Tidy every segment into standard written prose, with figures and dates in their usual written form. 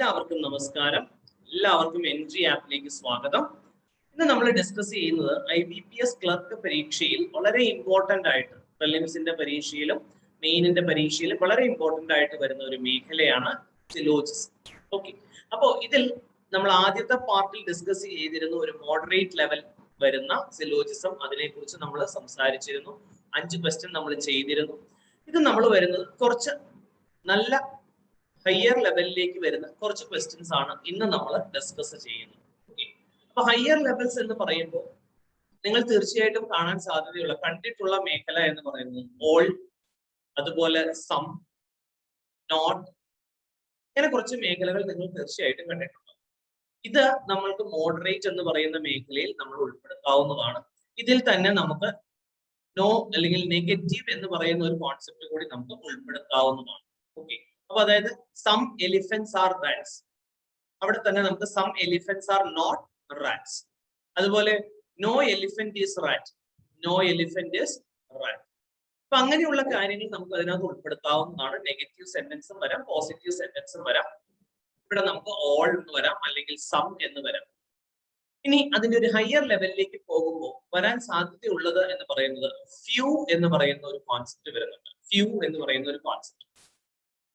എല്ലാവർക്കും നമസ്കാരം. എല്ലാവർക്കും എൻട്രി ആപ്പിലേക്ക് സ്വാഗതം. ഇന്ന് നമ്മൾ ഡിസ്കസ് ചെയ്യുന്നത് IBPS ക്ലർക്ക് പരീക്ഷയിൽ വളരെ ഇമ്പോർട്ടന്റ് ആയിട്ട് പ്രിലിംസിന്റെ പരീക്ഷയിലും മെയിനിന്റെ പരീക്ഷയിലും വളരെ ഇമ്പോർട്ടന്റ് ആയിട്ട് വരുന്ന ഒരു മേഖലയാണ് സിലോജിസം. ഓക്കെ, അപ്പോൾ ഇതിൽ നമ്മൾ ആദ്യത്തെ പാർട്ടിൽ ഡിസ്കസ് ചെയ്തിരുന്ന ഒരു മോഡറേറ്റ് ലെവൽ വരുന്ന സിലോജിസം, അതിനെക്കുറിച്ച് നമ്മൾ സംസാരിച്ചിരുന്നു. 5 ക്വസ്റ്റ്യൻ നമ്മൾ ചെയ്തിരുന്നു. ഇത് നമ്മൾ വരുന്നത് കുറച്ച് നല്ല ഹയർ ലെവലിലേക്ക് വരുന്ന കുറച്ച് ക്വസ്റ്റ്യൻസ് ആണ് ഇന്ന് നമ്മൾ ഡിസ്കസ് ചെയ്യുന്നത്. അപ്പൊ ഹയർ ലെവൽസ് എന്ന് പറയുമ്പോൾ നിങ്ങൾ തീർച്ചയായിട്ടും കാണാൻ സാധ്യതയുള്ള കണ്ടിട്ടുള്ള മേഖല എന്ന് പറയുന്നത് ഓൾ, അതുപോലെ സം, നോട്ട്, ഇങ്ങനെ കുറച്ച് മേഖലകൾ നിങ്ങൾ തീർച്ചയായിട്ടും കണ്ടിട്ടുണ്ട്. ഇത് നമ്മൾക്ക് മോഡറേറ്റ് എന്ന് പറയുന്ന മേഖലയിൽ നമ്മൾ ഉൾപ്പെടുത്താവുന്നതാണ്. ഇതിൽ തന്നെ നമുക്ക് നോ അല്ലെങ്കിൽ നെഗറ്റീവ് എന്ന് പറയുന്ന ഒരു കോൺസെപ്റ്റ് കൂടി നമുക്ക് ഉൾപ്പെടുത്താവുന്നതാണ്. ഓക്കെ, അപ്പൊ അതായത് സം എലിഫന്റ്സ് ആർ റാറ്റ്സ്, അവിടെ തന്നെ നമുക്ക് some elephants are not rats. അതുപോലെ no elephant is rat, no elephant is rat. അപ്പൊ അങ്ങനെയുള്ള കാര്യങ്ങൾ നമുക്ക് അതിനകത്ത് ഉൾപ്പെടുത്താവുന്നതാണ്. നെഗറ്റീവ് സെന്റൻസും വരാം, പോസിറ്റീവ് സെന്റൻസും വരാം. ഇവിടെ നമുക്ക് ഓൾ എന്ന് വരാം, അല്ലെങ്കിൽ സം എന്ന് വരാം. ഇനി അതിന്റെ ഒരു ഹയർ ലെവലിലേക്ക് പോകുമ്പോൾ വരാൻ സാധ്യതയുള്ളത് എന്ന് പറയുന്നത് ഫ്യൂ എന്ന് പറയുന്ന ഒരു കോൺസെപ്റ്റ് വരുന്നുണ്ട്. ഫ്യൂ എന്ന് പറയുന്ന ഒരു കോൺസെപ്റ്റ്,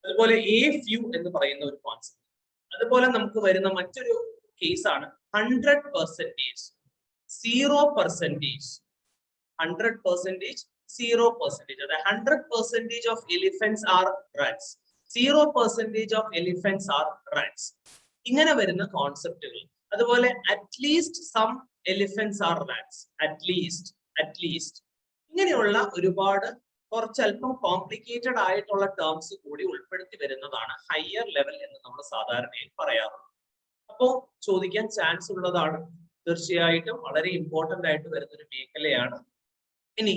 അതുപോലെ എ ഫ്യൂ എന്ന് പറയുന്ന ഒരു കോൺസെപ്റ്റ്. അതുപോലെ നമുക്ക് വരുന്ന മറ്റൊരു കേസാണ് 100%, 0%, 100%, 0%. അതായത് 100% of elephants are rats, 0% of elephants are rats. ഇങ്ങനെ വരുന്ന കോൺസെപ്റ്റുകൾ. അതുപോലെ at least some elephants are rats, at least ഇങ്ങനെയുള്ള ഒരുപാട് കുറച്ചല്പം കോംപ്ലിക്കേറ്റഡ് ആയിട്ടുള്ള ടേംസ് കൂടി ഉൾപ്പെടുത്തി വരുന്നതാണ് ഹയർ ലെവൽ എന്ന് നമ്മൾ സാധാരണയായി പറയാറുള്ളത്. അപ്പോൾ ചോദിക്കാൻ ചാൻസ് ഉള്ളതാണ്. തീർച്ചയായിട്ടും വളരെ ഇമ്പോർട്ടന്റ് ആയിട്ട് വരുന്ന ഒരു മേഖലയാണ്. ഇനി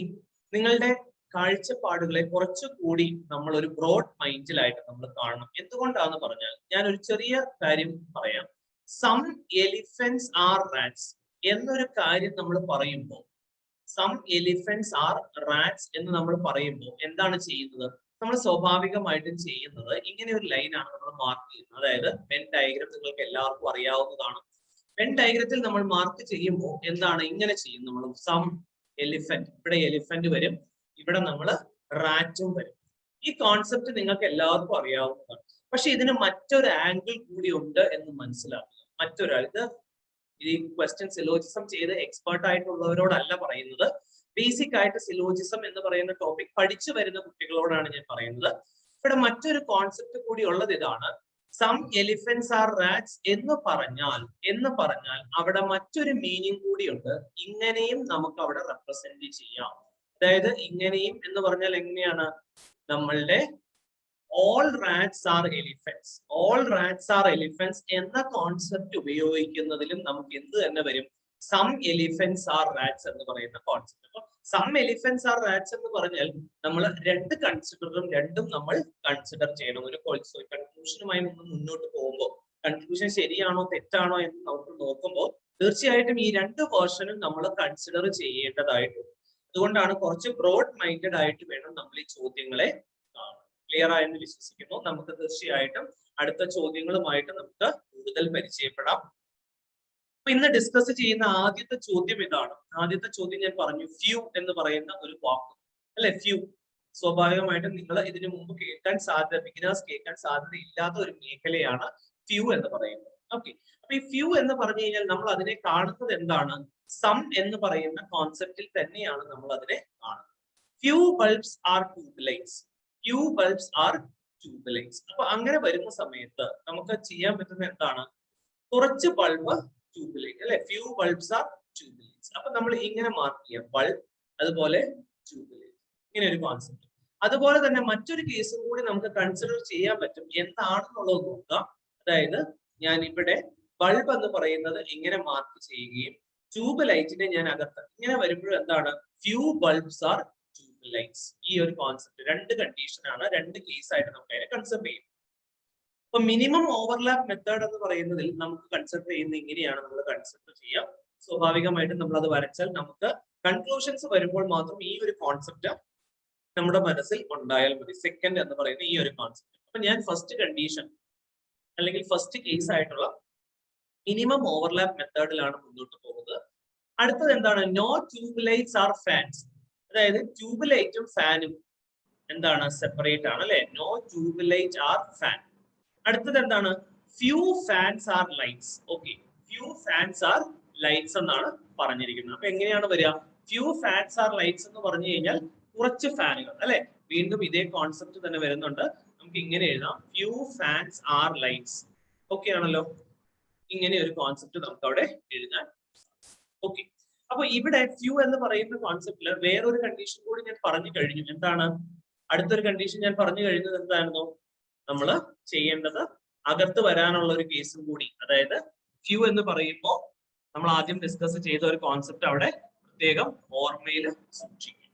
നിങ്ങളുടെ കാഴ്ചപ്പാടുകളെ കുറച്ചുകൂടി നമ്മൾ ഒരു ബ്രോഡ് മൈൻഡിലായിട്ട് നമ്മൾ കാണണം. എന്തുകൊണ്ടാന്ന് പറഞ്ഞാൽ ഞാൻ ഒരു ചെറിയ കാര്യം പറയാം. സം എലിഫന്റ്സ് ആർ റാറ്റ്സ് എന്നൊരു കാര്യം നമ്മൾ പറയുമ്പോൾ, സം എലിഫന്റ്സ് ആർ റാറ്റ്സ് എന്ന് നമ്മൾ പറയുമ്പോൾ എന്താണ് ചെയ്യുന്നത്? നമ്മൾ സ്വാഭാവികമായിട്ടും ചെയ്യുന്നത് ഇങ്ങനെ ഒരു ലൈനാണ് നമ്മൾ മാർക്ക് ചെയ്യുന്നത്. അതായത് വെൻ ഡയഗ്രം നിങ്ങൾക്ക് എല്ലാവർക്കും അറിയാവുന്നതാണ്. വെൻ ഡയഗ്രത്തിൽ നമ്മൾ മാർക്ക് ചെയ്യുമ്പോൾ എന്താണ് ഇങ്ങനെ ചെയ്യും? നമ്മൾ സം എലിഫന്റ്, ഇവിടെ എലിഫന്റ് വരും, ഇവിടെ നമ്മൾ റാറ്റും വരും. ഈ കോൺസെപ്റ്റ് നിങ്ങൾക്ക് എല്ലാവർക്കും അറിയാവുന്നതാണ്. പക്ഷെ ഇതിന് മറ്റൊരു ആംഗിൾ കൂടി ഉണ്ട് എന്ന് മനസ്സിലാക്കുക. ഇത് ഈ ക്വസ്റ്റ്യൻ സിലോജിസം ചെയ്ത് എക്സ്പേർട്ട് ആയിട്ടുള്ളവരോടല്ല പറയുന്നത്. ബേസിക് ആയിട്ട് സിലോജിസം എന്ന് പറയുന്ന ടോപ്പിക് പഠിച്ചു വരുന്ന കുട്ടികളോടാണ് ഞാൻ പറയുന്നത്. ഇവിടെ മറ്റൊരു കോൺസെപ്റ്റ് കൂടി ഉള്ളത് ഇതാണ്. സം എലിഫന്റ്സ് ആർ റാറ്റ്സ് എന്ന് പറഞ്ഞാൽ അവിടെ മറ്റൊരു മീനിങ് കൂടിയുണ്ട്. ഇങ്ങനെയും നമുക്ക് അവിടെ റെപ്രസെന്റ് ചെയ്യാം. അതായത് ഇങ്ങനെയും എന്ന് പറഞ്ഞാൽ എങ്ങനെയാണ്? നമ്മളുടെ all rats are elephants എന്ന കോൺസെപ്റ്റ് ഉപയോഗിക്കുന്നതിലും നമുക്ക് എന്ത് തന്നെ വരും? സം എലിഫന്റ്സ് ആർ റാറ്റ്സ് എന്ന് പറയുന്ന കോൺസെപ്റ്റ്. അപ്പൊ സം എലിഫന്റ്സ് ആർ റാറ്റ്സ് എന്ന് പറഞ്ഞാൽ നമ്മൾ രണ്ടും നമ്മൾ കൺസിഡർ ചെയ്യണം. ഒരു കൺക്ലൂഷനുമായി നമ്മൾ മുന്നോട്ട് പോകുമ്പോൾ കൺക്ലൂഷൻ ശരിയാണോ തെറ്റാണോ എന്ന് നമുക്ക് നോക്കുമ്പോൾ തീർച്ചയായിട്ടും ഈ 2 വേർഷനും നമ്മൾ കൺസിഡർ ചെയ്യേണ്ടതായിട്ടുണ്ട്. അതുകൊണ്ടാണ് കുറച്ച് ബ്രോഡ് മൈൻഡഡ് ആയിട്ട് വേണം നമ്മൾ ഈ ചോദ്യങ്ങളെ കാണാൻ. ക്ലിയർ ആയെന്ന് വിശ്വസിക്കുന്നു. നമുക്ക് തീർച്ചയായിട്ടും അടുത്ത ചോദ്യങ്ങളുമായിട്ട് നമുക്ക് കൂടുതൽ പരിചയപ്പെടാം. അപ്പൊ ഇന്ന് ഡിസ്കസ് ചെയ്യുന്ന ആദ്യത്തെ ചോദ്യം ഇതാണ്. ആദ്യത്തെ ചോദ്യം ഞാൻ പറഞ്ഞു, ഫ്യൂ എന്ന് പറയുന്ന ഒരു വാക്ക്, അല്ലെ? ഫ്യൂ സ്വാഭാവികമായിട്ടും നിങ്ങൾ ഇതിനു മുമ്പ് ബിഗിനേഴ്സ് കേൾക്കാൻ സാധ്യത ഇല്ലാത്ത ഒരു മേഖലയാണ് ഫ്യൂ എന്ന് പറയുന്നത്. ഓക്കെ, അപ്പൊ ഈ ഫ്യൂ എന്ന് പറഞ്ഞു കഴിഞ്ഞാൽ നമ്മൾ അതിനെ കാണുന്നത് എന്താണ്? സം എന്ന് പറയുന്ന കോൺസെപ്റ്റിൽ തന്നെയാണ് നമ്മൾ അതിനെ കാണുന്നത്. Few bulbs are tubelights, few bulbs are tubelights. അപ്പൊ അങ്ങനെ വരുന്ന സമയത്ത് നമുക്ക് ചെയ്യാൻ പറ്റുന്ന എന്താണ്? കുറച്ച് ബൾബ് ട്യൂബ്ലൈറ്റ്, അല്ലെ? Few bulbs are tubelights. അപ്പൊ നമ്മൾ ഇങ്ങനെ മാർക്ക് ചെയ്യാം, ബൾബ് അതുപോലെ ട്യൂബ്ലൈറ്റ്, ഇങ്ങനെ ഒരു കോൺസെപ്റ്റ്. അതുപോലെ തന്നെ മറ്റൊരു കേസും കൂടി നമുക്ക് കൺസിഡർ ചെയ്യാൻ പറ്റും. എന്താണെന്നുള്ളത് നോക്കാം. അതായത് ഞാൻ ഇവിടെ ബൾബ് എന്ന് പറയുന്നത് ഇങ്ങനെ മാർക്ക് ചെയ്യുകയും ട്യൂബ് ലൈറ്റിനെ ഞാൻ അകത്ത് ഇങ്ങനെ വരുമ്പോഴും എന്താണ്? Few bulbs are tubelights. ഈ ഒരു കോൺസെപ്റ്റ് 2 കണ്ടീഷനാണ്, 2 കേസായിട്ട് നമുക്ക് അതിനെ കൺസിഡർ ചെയ്യും. അപ്പൊ മിനിമം ഓവർലാപ്പ് മെത്തേഡ് എന്ന് പറയുന്നതിൽ നമുക്ക് കൺസിഡർ ചെയ്യുന്നത് ഇങ്ങനെയാണ് നമ്മൾ കൺസിഡർ ചെയ്യാം. സ്വാഭാവികമായിട്ടും നമ്മൾ അത് വരച്ചാൽ നമുക്ക് കൺക്ലൂഷൻസ് വരുമ്പോൾ മാത്രം ഈ ഒരു കോൺസെപ്റ്റ് നമ്മുടെ മനസ്സിൽ ഉണ്ടായാൽ മതി. സെക്കൻഡ് എന്ന് പറയുന്ന ഈ ഒരു കോൺസെപ്റ്റ്. അപ്പൊ ഞാൻ ഫസ്റ്റ് കണ്ടീഷൻ അല്ലെങ്കിൽ ഫസ്റ്റ് കേസ് ആയിട്ടുള്ള മിനിമം ഓവർലാപ്പ് മെത്തേഡിലാണ് മുന്നോട്ട് പോകുന്നത്. അടുത്തത് എന്താണ്? No tube lights are fans. അതായത് ട്യൂബ് ലൈറ്റും ഫാനും എന്താണ്? സെപ്പറേറ്റ് ആണ് അല്ലെ? No tube light are fan. അടുത്തത് എന്താണ്? Few fans are lights. Okay, few fans are lights എന്നാണ് പറഞ്ഞിരിക്കുന്നത്. അപ്പൊ എങ്ങനെയാണ് വരിക? ഫ്യൂ ഫാൻസ് ആർ ലൈറ്റ്സ് എന്ന് പറഞ്ഞു കഴിഞ്ഞാൽ കുറച്ച് ഫാനുകൾ അല്ലെ? വീണ്ടും ഇതേ കോൺസെപ്റ്റ് തന്നെ വരുന്നുണ്ട്. നമുക്ക് ഇങ്ങനെ എഴുതാം, few fans are lights. Okay ആണല്ലോ? ഇങ്ങനെ ഒരു കോൺസെപ്റ്റ് നമുക്ക് അവിടെ എഴുതാൻ. ഓക്കെ, അപ്പൊ ഇവിടെ ഫ്യൂ എന്ന് പറയുന്ന കോൺസെപ്റ്റില് വേറൊരു കണ്ടീഷൻ കൂടി ഞാൻ പറഞ്ഞു കഴിഞ്ഞു. എന്താണ് അടുത്തൊരു കണ്ടീഷൻ ഞാൻ പറഞ്ഞു കഴിഞ്ഞത്? എന്തായിരുന്നു നമ്മൾ ചെയ്യേണ്ടത്? അകത്ത് വരാനുള്ള ഒരു കേസും കൂടി. അതായത് ഫ്യൂ എന്ന് പറയുമ്പോൾ നമ്മൾ ആദ്യം ഡിസ്കസ് ചെയ്ത ഒരു കോൺസെപ്റ്റ് അവിടെ പ്രത്യേകം ഓർമ്മയിൽ സൂക്ഷിക്കും.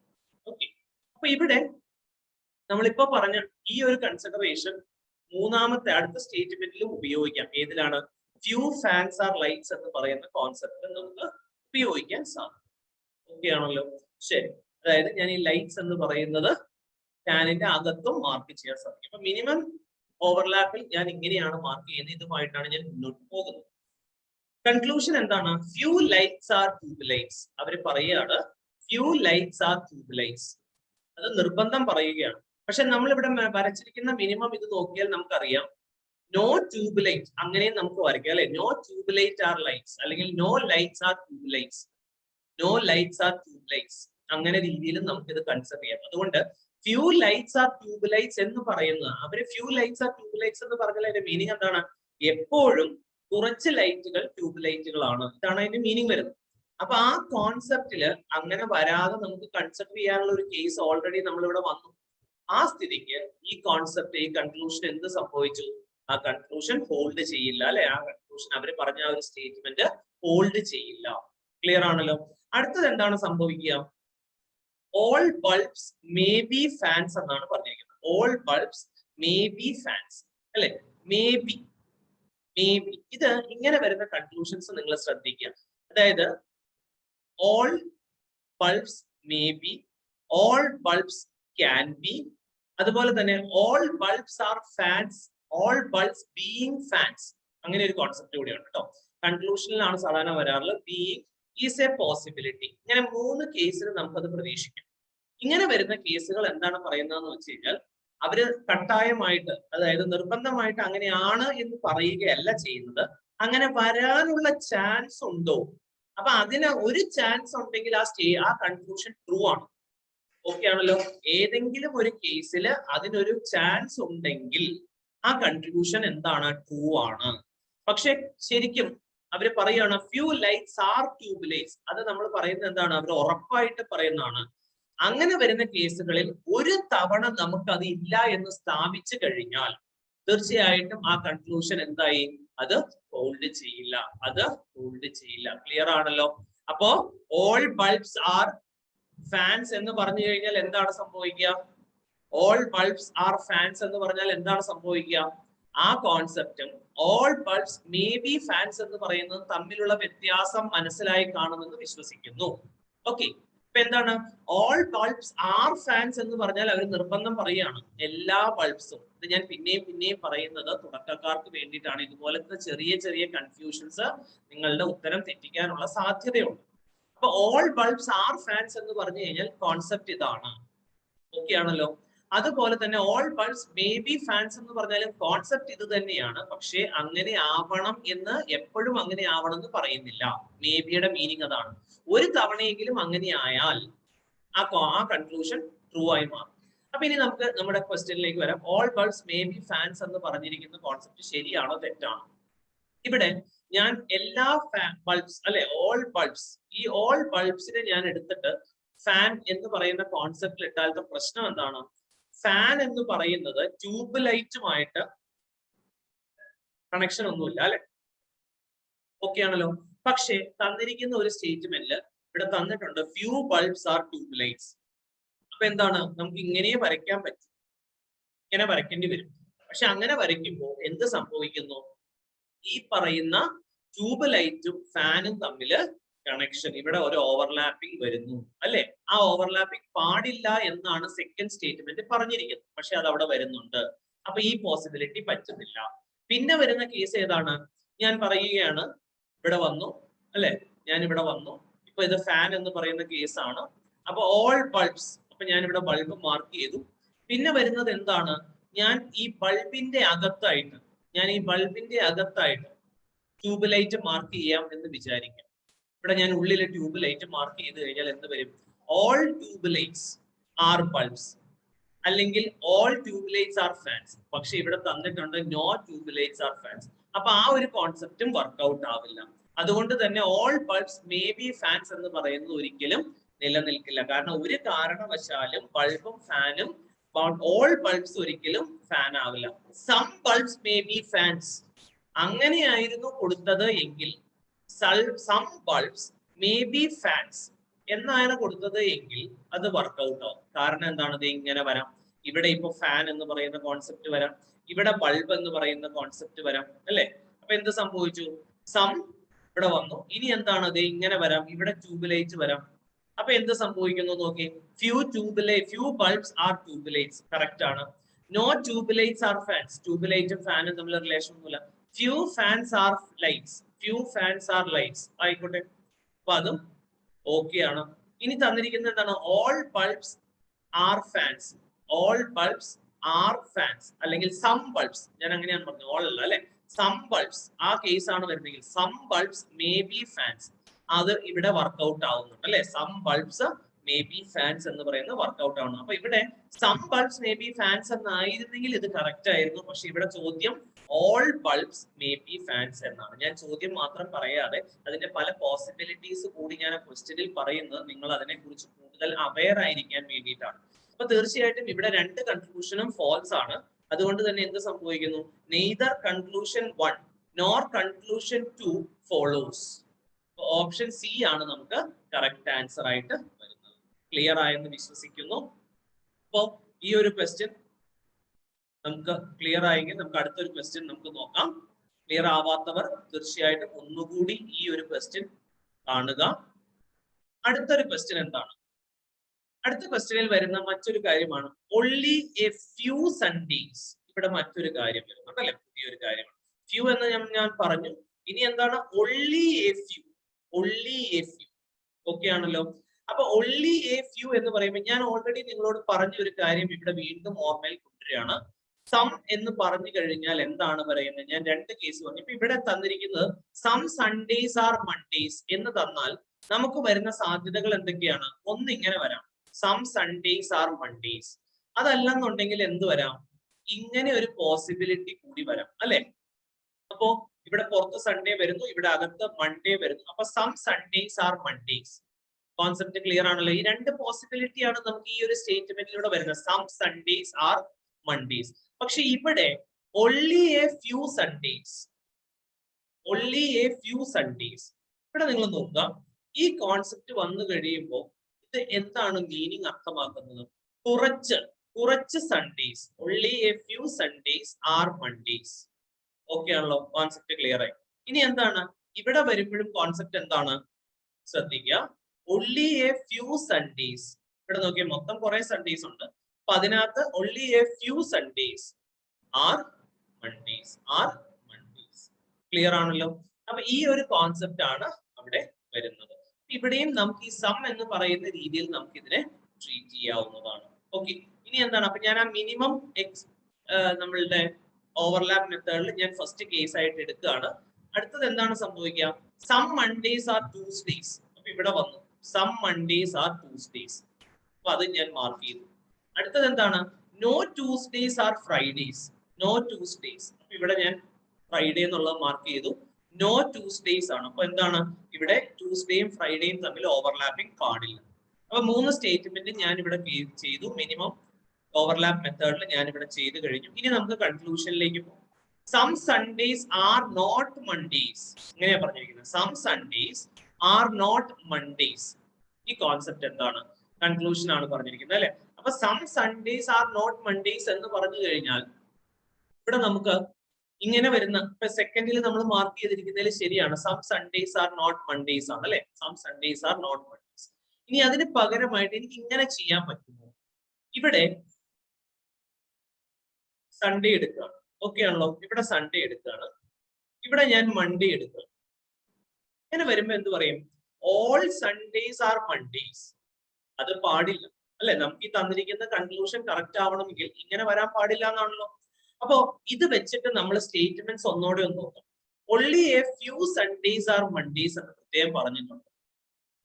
ഓക്കെ, അപ്പൊ ഇവിടെ നമ്മളിപ്പോ പറഞ്ഞ ഈ ഒരു കൺസിഡറേഷൻ മൂന്നാമത്തെ അടുത്ത സ്റ്റേറ്റ്മെന്റിലും ഉപയോഗിക്കാം. ഏതിലാണ്? ഫ്യൂ ഫാൻസ് ആർ ലൈറ്റ്സ് എന്ന് പറയുന്ന കോൺസെപ്റ്റ് നമുക്ക് ഉപയോഗിക്കാൻ സാധിക്കും. ഓക്കെ ആണല്ലോ? ശരി, അതായത് ഞാൻ ഈ ലൈറ്റ്സ് എന്ന് പറയുന്നത് ഫാനിന്റെ അകത്തും മാർക്ക് ചെയ്യാൻ സാധിക്കും. അപ്പൊ മിനിമം ഓവർലാപ്പിൽ ഞാൻ ഇങ്ങനെയാണ് മാർക്ക് ചെയ്യുന്നത്. ഇതുമായിട്ടാണ് ഞാൻ മുന്നോട്ട് പോകുന്നത്. കൺക്ലൂഷൻ എന്താണ്? Few lights are tube lights. അവർ പറയുകയാണ് few lights are tube lights. അത് നിർബന്ധം പറയുകയാണ്. പക്ഷെ നമ്മൾ ഇവിടെ വരച്ചിരിക്കുന്ന മിനിമം ഇത് നോക്കിയാൽ നമുക്കറിയാം നോ ട്യൂബ് ലൈറ്റ്, അങ്ങനെയും നമുക്ക് വരയ്ക്കാം അല്ലെ? No tube light are lights, അല്ലെങ്കിൽ no lights are tube lights, no lights are tube lights, അങ്ങനെ രീതിയിലും നമുക്ക് ഇത് കൺസിഡർ ചെയ്യാം. അതുകൊണ്ട് few lights are tube lights എന്ന് പറയുന്നത്, അവര് few lights are tube lights എന്ന് പറഞ്ഞാൽ അതിന്റെ മീനിങ് എന്താണ്? എപ്പോഴും കുറച്ച് ലൈറ്റുകൾ ട്യൂബ് ലൈറ്റുകളാണ്. ഇതാണ് അതിന്റെ മീനിങ് വരുന്നത്. അപ്പൊ ആ കോൺസെപ്റ്റില് അങ്ങനെ വരാതെ നമുക്ക് കൺസിഡർ ചെയ്യാനുള്ള ഒരു കേസ് ഓൾറെഡി നമ്മളിവിടെ വന്നു. ആ സ്ഥിതിക്ക് ഈ കോൺസെപ്റ്റ്, ഈ കൺക്ലൂഷൻ എന്ത് സംഭവിച്ചു? ആ കൺക്ലൂഷൻ ഹോൾഡ് ചെയ്യില്ല അല്ലെ? ആ കൺക്ലൂഷൻ അവർ പറഞ്ഞ ആ ഒരു സ്റ്റേറ്റ്മെന്റ് ഹോൾഡ് ചെയ്യില്ല. ക്ലിയർ ആണല്ലോ? അടുത്തത് എന്താണ് സംഭവിക്കുക? All bulbs may be fans എന്നാണ് പറഞ്ഞിരിക്കുന്നത്. All bulbs may be fans അല്ലെ? മേ ബി, മേ ബി, ഇത് ഇങ്ങനെ വരുന്ന കൺക്ലൂഷൻസ് നിങ്ങൾ ശ്രദ്ധിക്കുക. അതായത് all bulbs may be, all bulbs can be, അതുപോലെ തന്നെ all bulbs are fans, all bulbs being fans, അങ്ങനെ ഒരു കോൺസെപ്റ്റ് കൂടിയാണ് കേട്ടോ. കൺക്ലൂഷനിലാണ് സാധാരണ വരാറുള്ളത്. Being is a possibility. ഇങ്ങനെ 3 കേസിൽ നമുക്കത് പ്രതീക്ഷിക്കാം. ഇങ്ങനെ വരുന്ന കേസുകൾ എന്താണ് പറയുന്നതെന്ന് വെച്ച് കഴിഞ്ഞാൽ അവര് കട്ടായമായിട്ട്, അതായത് നിർബന്ധമായിട്ട് അങ്ങനെയാണ് എന്ന് പറയുകയല്ല ചെയ്യുന്നത്. അങ്ങനെ വരാനുള്ള ചാൻസ് ഉണ്ടോ? അപ്പൊ അതിന് ഒരു ചാൻസ് ഉണ്ടെങ്കിൽ ആ കൺക്ലൂഷൻ ട്രൂ ആണ്. ഓക്കെ ആണല്ലോ? ഏതെങ്കിലും ഒരു കേസിൽ അതിനൊരു ചാൻസ് ഉണ്ടെങ്കിൽ ആ കൺക്ലൂഷൻ എന്താണ്? ട്രൂ ആണ്. പക്ഷെ ശരിക്കും അവര് പറയുകയാണ് few lights are tube lights. അത് നമ്മൾ പറയുന്നത് എന്താണ്? അവർ ഉറപ്പായിട്ട് പറയുന്നതാണ്. അങ്ങനെ വരുന്ന കേസുകളിൽ ഒരു തവണ നമുക്ക് അത് ഇല്ല എന്ന് സ്ഥാപിച്ചു കഴിഞ്ഞാൽ തീർച്ചയായിട്ടും ആ കൺക്ലൂഷൻ എന്തായി? അത് ഹോൾഡ് ചെയ്യില്ല, അത് ഹോൾഡ് ചെയ്യില്ല. ക്ലിയർ ആണല്ലോ? അപ്പോ ഓൾ ബൾബ്സ് ആർ ഫാൻസ് എന്ന് പറഞ്ഞു കഴിഞ്ഞാൽ എന്താണ് സംഭവിക്കുക? ഓൾ ബൾബ്സ് ആർ ഫാൻസ് എന്ന് പറഞ്ഞാൽ എന്താണ് സംഭവിക്കുക? ആ കോൺസെപ്റ്റും all bulbs may be fans എന്ന് പറയുന്നത് തമ്മിലുള്ള വ്യത്യാസം മനസ്സിലായി കാണുമെന്ന് വിശ്വസിക്കുന്നു. ഓക്കെ, ഇപ്പൊ എന്താണ്? ഓൾ ബൾബ്സ് ആർ ഫാൻസ് എന്ന് പറഞ്ഞാൽ അവർ നിർബന്ധം പറയുകയാണ് എല്ലാ ബൾബ്സും. ഇത് ഞാൻ പിന്നെയും പറയുന്നത് തുടക്കക്കാർക്ക് വേണ്ടിയിട്ടാണ്. ഇതുപോലത്തെ ചെറിയ ചെറിയ കൺഫ്യൂഷൻസ് നിങ്ങളുടെ ഉത്തരം തെറ്റിക്കാനുള്ള സാധ്യതയുണ്ട്. അപ്പൊ ഓൾ ബൾബ്സ് ആർ ഫാൻസ് എന്ന് പറഞ്ഞു കഴിഞ്ഞാൽ കോൺസെപ്റ്റ് ഇതാണ്. ഓക്കെ ആണല്ലോ? അതുപോലെ തന്നെ all bulbs may be fans എന്ന് പറഞ്ഞാലും കോൺസെപ്റ്റ് ഇത് തന്നെയാണ്. പക്ഷെ അങ്ങനെ ആവണം എന്ന് എപ്പോഴും അങ്ങനെ ആവണം എന്ന് പറയുന്നില്ല. മേ ബിയുടെ മീനിങ് അതാണ്. ഒരു തവണയെങ്കിലും അങ്ങനെ ആയാൽ ആ കൺക്ലൂഷൻ ട്രൂ ആയി മാറും. അപ്പൊ ഇനി നമുക്ക് നമ്മുടെ ക്വസ്റ്റ്യനിലേക്ക് വരാം. All bulbs may be fans എന്ന് പറഞ്ഞിരിക്കുന്ന കോൺസെപ്റ്റ് ശരിയാണോ തെറ്റാണോ? ഇവിടെ ഞാൻ എല്ലാ ബൾബ്സ് അല്ലെ, ഓൾ ബൾബ്സ്, ഈ ഓൾ ബൾബ്സിനെ ഞാൻ എടുത്തിട്ട് ഫാൻ എന്ന് പറയുന്ന കോൺസെപ്റ്റിൽ ഇട്ടാലത്തെ പ്രശ്നം എന്താണ്? ഫാൻ എന്ന് പറയുന്നത് ട്യൂബ് ലൈറ്റുമായിട്ട് കണക്ഷൻ ഒന്നുമില്ല അല്ലെ? ഓക്കെ ആണല്ലോ? പക്ഷെ തന്നിരിക്കുന്ന ഒരു സ്റ്റേറ്റ്മെന്റിൽ ഇവിടെ തന്നിട്ടുണ്ട് few bulbs are tube lights. അപ്പൊ എന്താണ്? നമുക്ക് ഇങ്ങനെ വരയ്ക്കാൻ പറ്റും, ഇങ്ങനെ വരയ്ക്കേണ്ടി വരും. പക്ഷെ അങ്ങനെ വരയ്ക്കുമ്പോൾ എന്ത് സംഭവിക്കുന്നു? ഈ പറയുന്ന ട്യൂബ് ലൈറ്റും ഫാനും തമ്മിൽ കണക്ഷൻ, ഇവിടെ ഒരു ഓവർലാപ്പിംഗ് വരുന്നു അല്ലെ? ആ ഓവർലാപ്പിംഗ് പാടില്ല എന്നാണ് സെക്കൻഡ് സ്റ്റേറ്റ്മെന്റ് പറഞ്ഞിരിക്കുന്നത്. പക്ഷെ അത് അവിടെ വരുന്നുണ്ട്. അപ്പൊ ഈ പോസിബിലിറ്റി പറ്റുന്നില്ല. പിന്നെ വരുന്ന കേസ് ഏതാണ്? ഞാൻ പറയുകയാണ്, ഇവിടെ വന്നു അല്ലെ, ഞാൻ ഇവിടെ വന്നു. ഇപ്പൊ ഇത് ഫാൻ എന്ന് പറയുന്ന കേസാണ്. അപ്പൊ ഓൾ ബൾബ്സ്, അപ്പൊ ഞാൻ ഇവിടെ ബൾബ് മാർക്ക് ചെയ്തു. പിന്നെ വരുന്നത് എന്താണ്? ഞാൻ ഈ ബൾബിന്റെ അകത്തായിട്ട് ട്യൂബ് ലൈറ്റ് മാർക്ക് ചെയ്യാം എന്ന് വിചാരിക്കാം. ഇവിടെ ഞാൻ ഉള്ളിലെ ട്യൂബ് ലൈറ്റ് മാർക്ക് ചെയ്ത് കഴിഞ്ഞാൽ എന്ത് വരും? All tube lights are bulbs, അല്ലെങ്കിൽ all tube lights are fans. പക്ഷെ ഇവിടെ തന്നിട്ടുണ്ട് no tube lights are fans. അപ്പൊ ആ ഒരു കോൺസെപ്റ്റും വർക്ക്ഔട്ട് ആവില്ല. അതുകൊണ്ട് തന്നെ all bulbs may be fans എന്ന് പറയുന്നത് ഒരിക്കലും നിലനിൽക്കില്ല. കാരണം ഒരു കാരണവശാലും ബൾബും ഫാനും, ഓൾ ബൾബ്സ് ഒരിക്കലും ഫാൻ ആവില്ല. Some bulbs may be fans, അങ്ങനെയായിരുന്നു കൊടുത്തത് എങ്കിൽ some bulbs may be fans എന്നാണ് കൊടുത്തത് എങ്കിൽ അത് വർക്ക്ഔട്ട് ആവും. കാരണം എന്താണത്? ഇങ്ങനെ വരാം, ഇവിടെ ഇപ്പൊ ഫാൻ എന്ന് പറയുന്ന കോൺസെപ്റ്റ് വരാം, ഇവിടെ ബൾബ് എന്ന് പറയുന്ന കോൺസെപ്റ്റ് വരാം അല്ലെ. അപ്പൊ എന്ത് സംഭവിച്ചു? സം ഇവിടെ വന്നു. ഇനി എന്താണത്? ഇങ്ങനെ വരാം, ഇവിടെ ട്യൂബ് ലൈറ്റ് വരാം. അപ്പൊ എന്ത് സംഭവിക്കുന്നു നോക്കി? Few bulbs are tube lights, correct ആണ്. No tube lights are fans, tube ലൈറ്റും ഫാനും തമ്മിൽ റിലേഷൻ ഒന്നുമില്ല. ഫ്യൂ ഫാൻസ് ആർ ലൈറ്റ്സ് ആയിക്കോട്ടെ. അപ്പൊ അതും ഓക്കെ ആണ്. ഇനി തന്നിരിക്കുന്നത് എന്താണ്? ഓൾ ബൾബ്സ് ആർ ഫാൻസ്, അല്ലെങ്കിൽ സം ബൾബ്സ്. ഞാൻ അങ്ങനെയാണ് പറഞ്ഞത്, ഓൾ അല്ല അല്ലെ, സം ബൾബ്സ് ആ കേസ് ആണ് വരുന്നെങ്കിൽ some bulbs may be fans, അത് ഇവിടെ വർക്ക്ഔട്ട് ആവുന്നുണ്ട് അല്ലെ. Some bulbs may be fans എന്ന് പറയുന്നത് വർക്ക്ഔട്ട് ആവുന്നു. അപ്പൊ ഇവിടെ some bulbs may be fans എന്നായിരുന്നെങ്കിൽ ഇത് കറക്റ്റ് ആയിരുന്നു. പക്ഷെ ഇവിടെ ചോദ്യം all bulbs may be fans എന്നാണ്. ഞാൻ ചോദ്യം മാത്രം പറയാതെ അതിന്റെ പല പോസിബിലിറ്റീസ് കൂടി ഞാൻ ക്വസ്റ്റ്യനിൽ പറയുന്നത് നിങ്ങൾ അതിനെ കുറിച്ച് കൂടുതൽ അവെയർ ആയിരിക്കാൻ വേണ്ടിയിട്ടാണ്. അപ്പൊ തീർച്ചയായിട്ടും ഇവിടെ രണ്ട് കൺക്ലൂഷനും ഫോൾസ് ആണ്. അതുകൊണ്ട് തന്നെ എന്ത് സംഭവിക്കുന്നു? Neither conclusion 1 nor conclusion 2 follows. Option C ആണ് നമുക്ക് കറക്റ്റ് ആൻസർ ആയിട്ട് വരുന്നത്. ക്ലിയർ ആയെന്ന് വിശ്വസിക്കുന്നു. അപ്പോ ഈ ഒരു ക്വസ്റ്റ്യൻ നമുക്ക് ക്ലിയർ ആയെങ്കിൽ നമുക്ക് അടുത്തൊരു ക്വസ്റ്റ്യൻ നമുക്ക് നോക്കാം. ക്ലിയർ ആവാത്തവർ തീർച്ചയായിട്ടും ഒന്നുകൂടി ഈ ഒരു ക്വസ്റ്റ്യൻ കാണുക. അടുത്തൊരു ക്വസ്റ്റ്യൻ എന്താണ്? അടുത്ത ക്വസ്റ്റ്യനിൽ വരുന്ന മറ്റൊരു കാര്യമാണ് only a few Sundays. ഇവിടെ മറ്റൊരു കാര്യം വരുന്നുണ്ട് അല്ലെ, പുതിയൊരു കാര്യമാണ്. ഫ്യൂ എന്ന് ഞാൻ പറഞ്ഞു. ഇനി എന്താണ്? only a few. ഓക്കെ ആണല്ലോ. അപ്പൊ only a few എന്ന് പറയുമ്പോൾ ഞാൻ ഓൾറെഡി നിങ്ങളോട് പറഞ്ഞ ഒരു കാര്യം ഇവിടെ വീണ്ടും ഓർമ്മയിൽ കൊണ്ടുവരികയാണ്. സം എന്ന് പറഞ്ഞു കഴിഞ്ഞാൽ എന്താണ് പറയുന്നത്? ഞാൻ രണ്ട് കേസ് പറഞ്ഞു. ഇപ്പൊ ഇവിടെ തന്നിരിക്കുന്നത് സം സൺഡേസ് ആർ മൺഡേസ് എന്ന് തന്നാൽ നമുക്ക് വരുന്ന സാധ്യതകൾ എന്തൊക്കെയാണ്? ഒന്ന് ഇങ്ങനെ വരാം, സം സൺഡേസ് ആർ മൺഡേസ്. അതല്ലെന്നുണ്ടെങ്കിൽ എന്ത് വരാം? ഇങ്ങനെ ഒരു പോസിബിലിറ്റി കൂടി വരാം അല്ലെ. അപ്പോ ഇവിടെ പുറത്ത് സൺഡേ വരുന്നു, ഇവിടെ അകത്ത് മൺഡേ വരുന്നു. അപ്പൊ some Sundays are Mondays. Concept clear ആണല്ലോ. ഈ രണ്ട് പോസിബിലിറ്റി ആണ് നമുക്ക് ഈ ഒരു സ്റ്റേറ്റ്മെന്റിലൂടെ വരുന്നത്, സം സൺഡേസ് ആർ മൺഡേസ്. പക്ഷെ ഇവിടെ only a few Sundays. ഇവിടെ നിങ്ങൾ നോക്കുക, ഈ കോൺസെപ്റ്റ് വന്നു കഴിയുമ്പോൾ ഇത് എന്താണ് മീനിങ് അർത്ഥമാക്കുന്നത്? കുറച്ച് Sundays, only a few Sundays are Mondays. Okay ആണല്ലോ, കോൺസെപ്റ്റ് ക്ലിയർ ആയി. ഇനി എന്താണ് ഇവിടെ വരുമ്പോഴും കോൺസെപ്റ്റ് എന്താണ്? ശ്രദ്ധിക്കുക, only a few Sundays. ഇവിടെ നോക്കിയാൽ മൊത്തം കുറെ സൺഡേസ് ഉണ്ട്. അപ്പൊ അതിനകത്ത് only a few Sundays are Mondays. Clear ആണല്ലോ. അപ്പൊ ഈ ഒരു കോൺസെപ്റ്റ് ആണ് അവിടെ വരുന്നത്. ഇവിടെയും നമുക്ക് ഈ സം എന്ന് പറയുന്ന രീതിയിൽ നമുക്ക് ഇതിനെ ട്രീറ്റ് ചെയ്യാവുന്നതാണ്. ഓക്കെ, ഇനി എന്താണ്? അപ്പൊ ഞാൻ ആ മിനിമം നമ്മളുടെ ഓവർലാപ്പ് മെത്തേഡിൽ ഞാൻ ഫസ്റ്റ് കേസ് ആയിട്ട് എടുക്കുകയാണ്. അടുത്തത് എന്താണ് സംഭവിക്കുക? Some Mondays are Tuesdays. അപ്പൊ ഇവിടെ വന്നു സം മൺഡേസ് ആർ ട്യൂസ്ഡേസ്. അപ്പൊ അത് ഞാൻ മാർക്ക് ചെയ്തു. അടുത്തത് എന്താണ്? No Tuesdays are Fridays. അപ്പൊ ഇവിടെ ഞാൻ ഫ്രൈഡേ എന്നുള്ളത് മാർക്ക് ചെയ്തു. നോ ട്യൂസ്ഡേസ് ആണ്. അപ്പൊ എന്താണ്? ഇവിടെ ട്യൂസ്ഡേയും ഫ്രൈഡേയും തമ്മിൽ ഓവർലാപ്പിംഗ് പാടില്ല. അപ്പൊ മൂന്ന് സ്റ്റേറ്റ്മെന്റ് ഞാൻ ഇവിടെ ചെയ്തു. മിനിമം ഓവർലാപ്പ് മെത്തേഡിൽ ഞാൻ ഇവിടെ ചെയ്ത് കഴിഞ്ഞു. ഇനി നമുക്ക് കൺക്ലൂഷനിലേക്ക് പോകും. Some Sundays are not Mondays. ഇങ്ങനെയാ പറഞ്ഞിരിക്കുന്നത്, some Sundays are not Mondays. ഈ കോൺസെപ്റ്റ് എന്താണ്? കൺക്ലൂഷൻ ആണ് പറഞ്ഞിരിക്കുന്നത് അല്ലെ. അപ്പൊ some Sundays are not Mondays എന്ന് പറഞ്ഞു കഴിഞ്ഞാൽ ഇവിടെ നമുക്ക് ഇങ്ങനെ വരുന്ന, ഇപ്പൊ സെക്കൻഡിൽ നമ്മൾ മാർക്ക് ചെയ്തിരിക്കുന്നതിൽ ശരിയാണ്, some Sundays are not Mondays ആണ് അല്ലെ. Some Sundays are not Mondays. ഇനി അതിന് പകരമായിട്ട് എനിക്ക് ഇങ്ങനെ ചെയ്യാൻ പറ്റുമോ? ഇവിടെ സൺഡേ എടുക്കുക, ഓക്കെ ആണല്ലോ. ഇവിടെ സൺഡേ എടുക്കുകയാണ്, ഇവിടെ ഞാൻ മൺഡേ എടുക്കുക. ഇങ്ങനെ വരുമ്പോ എന്ത് പറയും? All Sundays are Mondays. അത് പാടില്ല അല്ലെ? നമുക്ക് ഈ തന്നിരിക്കുന്ന കൺക്ലൂഷൻ കറക്റ്റ് ആവണമെങ്കിൽ ഇങ്ങനെ വരാൻ പാടില്ല എന്നാണല്ലോ. അപ്പോ ഇത് വെച്ചിട്ട് നമ്മൾ സ്റ്റേറ്റ്മെന്റ്സ് ഒന്നോടെ ഒന്ന് നോക്കാം. only a few Sundays are Mondays എന്ന് പ്രത്യേകം പറഞ്ഞിട്ടുണ്ട്.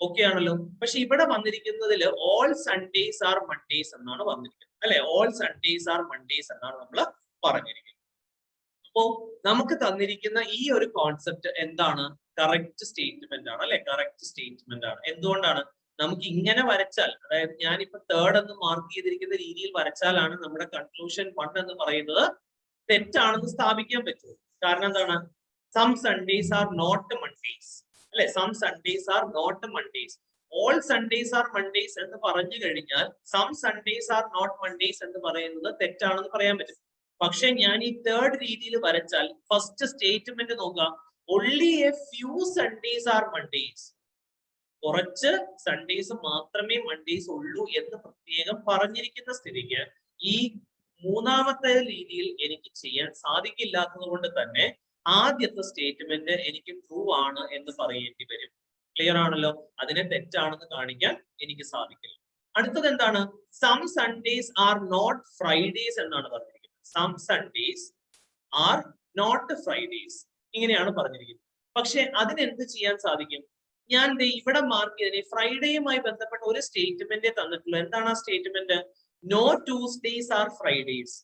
ഓക്കെ ആണല്ലോ. പക്ഷെ ഇവിടെ വന്നിരിക്കുന്നതിൽ ഓൾ സൺഡേസ് ആർ മൺഡേസ് എന്നാണ് വന്നിരിക്കുന്നത് അല്ലെ? ഓൾ സൺഡേസ് ആർ മൺഡേസ് എന്നാണ് നമ്മൾ പറഞ്ഞിരിക്കുന്നത്. അപ്പോ നമുക്ക് തന്നിരിക്കുന്ന ഈ ഒരു കോൺസെപ്റ്റ് എന്താണ്? കറക്റ്റ് സ്റ്റേറ്റ്മെന്റ് ആണ് അല്ലെ? കറക്റ്റ് സ്റ്റേറ്റ്മെന്റ് ആണ്. എന്തുകൊണ്ടാണ്? നമുക്ക് ഇങ്ങനെ വരച്ചാൽ, അതായത് ഞാനിപ്പോ തേർഡ് എന്ന് മാർക്ക് ചെയ്തിരിക്കുന്ന രീതിയിൽ വരച്ചാലാണ് നമ്മുടെ കൺക്ലൂഷൻ 1 എന്ന് പറയുന്നത് തെറ്റാണെന്ന് സ്ഥാപിക്കാൻ പറ്റും. കാരണം എന്താണ്? Some Sundays are not Mondays അല്ലെ? Some Sundays are not Mondays. All Sundays are Mondays എന്ന് പറഞ്ഞു കഴിഞ്ഞാൽ some Sundays are not Mondays എന്ന് പറയുന്നത് തെറ്റാണെന്ന് പറയാൻ പറ്റും. പക്ഷെ ഞാൻ ഈ തേർഡ് രീതിയിൽ വരച്ചാൽ ഫസ്റ്റ് സ്റ്റേറ്റ്മെന്റ് നോക്കുക, only a few Sundays are Mondays. കുറച്ച് സൺഡേസ് മാത്രമേ മൺഡേസ് ഉള്ളൂ എന്ന് പ്രത്യേകം പറഞ്ഞിരിക്കുന്ന സ്ഥിതിക്ക് ഈ മൂന്നാമത്തെ രീതിയിൽ എനിക്ക് ചെയ്യാൻ സാധിക്കില്ലാത്തത് കൊണ്ട് തന്നെ ആദ്യത്തെ സ്റ്റേറ്റ്മെന്റ് എനിക്ക് ട്രൂ ആണ് എന്ന് പറയേണ്ടി വരും. ക്ലിയർ ആണല്ലോ? അതിനെ തെറ്റാണെന്ന് കാണിക്കാൻ എനിക്ക് സാധിക്കില്ല. അടുത്തത് എന്താണ്? Some Sundays are not Fridays എന്നാണ് പറഞ്ഞിരിക്കുന്നത്. Some Sundays are not Fridays ഇങ്ങനെയാണ് പറഞ്ഞിരിക്കുന്നത്. പക്ഷെ അതിനെന്ത് ചെയ്യാൻ സാധിക്കും? ഞാൻ ഇവിടെ മാർക്ക് ചെയ്തതിന് ഫ്രൈഡേയുമായി ബന്ധപ്പെട്ട ഒരു സ്റ്റേറ്റ്മെന്റ് തന്നിട്ടുള്ളൂ. എന്താണ് ആ statement? No Tuesdays are Fridays.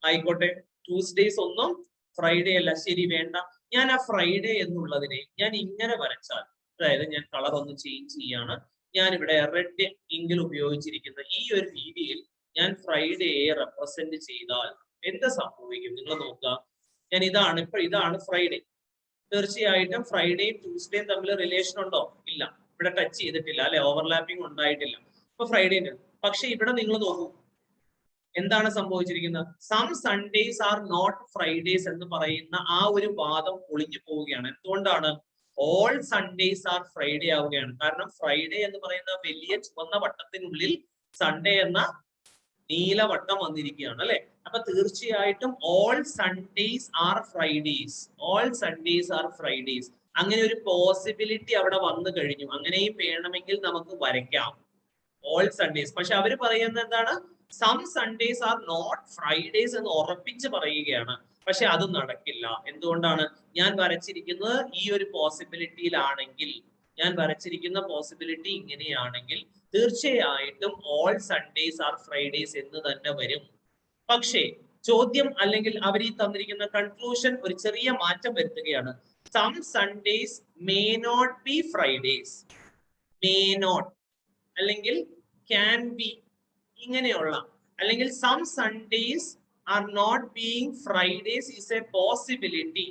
ആയിക്കോട്ടെ, ട്യൂസ്ഡേസ് ഒന്നും ഫ്രൈഡേ അല്ല. ശരി, വേണ്ട. ഞാൻ ആ ഫ്രൈഡേ എന്നുള്ളതിനെ ഞാൻ ഇങ്ങനെ വരച്ചാൽ, അതായത് ഞാൻ കളർ ഒന്ന് ചേഞ്ച് ചെയ്യാണ്. ഞാൻ ഇവിടെ റെഡ് ഇങ്കിൽ ഉപയോഗിച്ചിരിക്കുന്ന ഈ ഒരു രീതിയിൽ ഞാൻ ഫ്രൈഡേയെ റെപ്രസെന്റ് ചെയ്താൽ എന്ത് സംഭവിക്കും? നിങ്ങൾ നോക്കുക. ഞാൻ ഇതാണ് ഫ്രൈഡേ. തീർച്ചയായിട്ടും ഫ്രൈഡേയും ട്യൂസ്ഡേയും തമ്മിൽ റിലേഷൻ ഉണ്ടോ? ഇല്ല, ഇവിടെ ടച്ച് ചെയ്തിട്ടില്ല അല്ലെ? ഓവർലാപ്പിംഗ് ഉണ്ടായിട്ടില്ല. അപ്പൊ ഫ്രൈഡേ. പക്ഷെ ഇവിടെ നിങ്ങൾ നോക്കൂ, എന്താണ് സംഭവിച്ചിരിക്കുന്നത്? Some Sundays are not Fridays എന്ന് പറയുന്ന ആ ഒരു വാദം ഒളിഞ്ഞു പോവുകയാണ്. എന്തുകൊണ്ടാണ്? ഓൾ സൺഡേസ് ആർ ഫ്രൈഡേ ആവുകയാണ്. കാരണം ഫ്രൈഡേ എന്ന് പറയുന്ന വലിയ ചുവന്ന വട്ടത്തിനുള്ളിൽ സൺഡേ എന്ന നീല വട്ടം വന്നിരിക്കുകയാണ് അല്ലെ? അപ്പൊ തീർച്ചയായിട്ടും all Sundays are Fridays. All Sundays are Fridays. അങ്ങനെ ഒരു പോസിബിലിറ്റി അവിടെ വന്നു കഴിഞ്ഞു. അങ്ങനെയും വേണമെങ്കിൽ നമുക്ക് വരയ്ക്കാം ഓൾ സൺഡേസ്. പക്ഷെ അവര് പറയുന്നത് എന്താണ്? Some Sundays are not Fridays എന്ന് ഉറപ്പിച്ച് പറയുകയാണ്. പക്ഷെ അത് നടക്കില്ല. എന്തുകൊണ്ടാണ്? ഞാൻ വരച്ചിരിക്കുന്നത് ഈ ഒരു പോസിബിലിറ്റിയിലാണെങ്കിൽ, ഞാൻ വരച്ചിരിക്കുന്ന പോസിബിലിറ്റി ഇങ്ങനെയാണെങ്കിൽ തീർച്ചയായിട്ടും ഓൾ സൺഡേസ് ആർ ഫ്രൈഡേസ് എന്ന് തന്നെ വരും. പക്ഷേ ചോദ്യം അല്ലെങ്കിൽ അവർ ഈ തന്നിരിക്കുന്ന കൺക്ലൂഷൻ ഒരു ചെറിയ മാറ്റം വരുത്തുകയാണ്. Some Sundays may not be Fridays. May not അല്ലെങ്കിൽ ക്യാൻ ബി ഇങ്ങനെയുള്ള, അല്ലെങ്കിൽ some Sundays are not being Fridays is a possibility.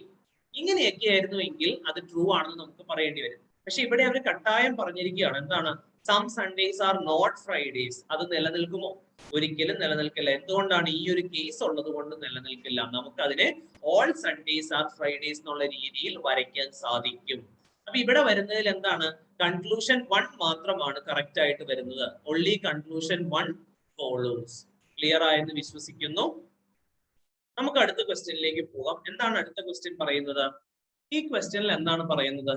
ഇങ്ങനെയൊക്കെ ആയിരുന്നു എങ്കിൽ അത് ട്രൂ ആണെന്ന് നമുക്ക് പറയേണ്ടി വരും. പക്ഷെ ഇവിടെ അവർ കട്ടായം പറഞ്ഞിരിക്കുകയാണ്. എന്താണ്? Some Sundays are not Fridays. അത് നിലനിൽക്കുമോ? ഒരിക്കലും നിലനിൽക്കില്ല. എന്തുകൊണ്ടാണ്? ഈ ഒരു കേസ് ഉള്ളത് കൊണ്ട് നിലനിൽക്കില്ല. നമുക്ക് അതിനെ ഓൾ സൺഡേസ് ആർ ഫ്രൈഡേസ് എന്നുള്ള രീതിയിൽ വരയ്ക്കാൻ സാധിക്കും. അപ്പൊ ഇവിടെ വരുന്നതിൽ എന്താണ്? കൺക്ലൂഷൻ 1 മാത്രമാണ് കറക്റ്റ് ആയിട്ട് വരുന്നത്. only conclusion 1 follows. ക്ലിയർ ആയെന്ന് വിശ്വസിക്കുന്നു. നമുക്ക് അടുത്ത ക്വസ്റ്റ്യനിലേക്ക് പോകാം. എന്താണ് അടുത്ത ക്വസ്റ്റ്യൻ പറയുന്നത്? ഈ ക്വസ്റ്റ്യനിൽ എന്താണ് പറയുന്നത്?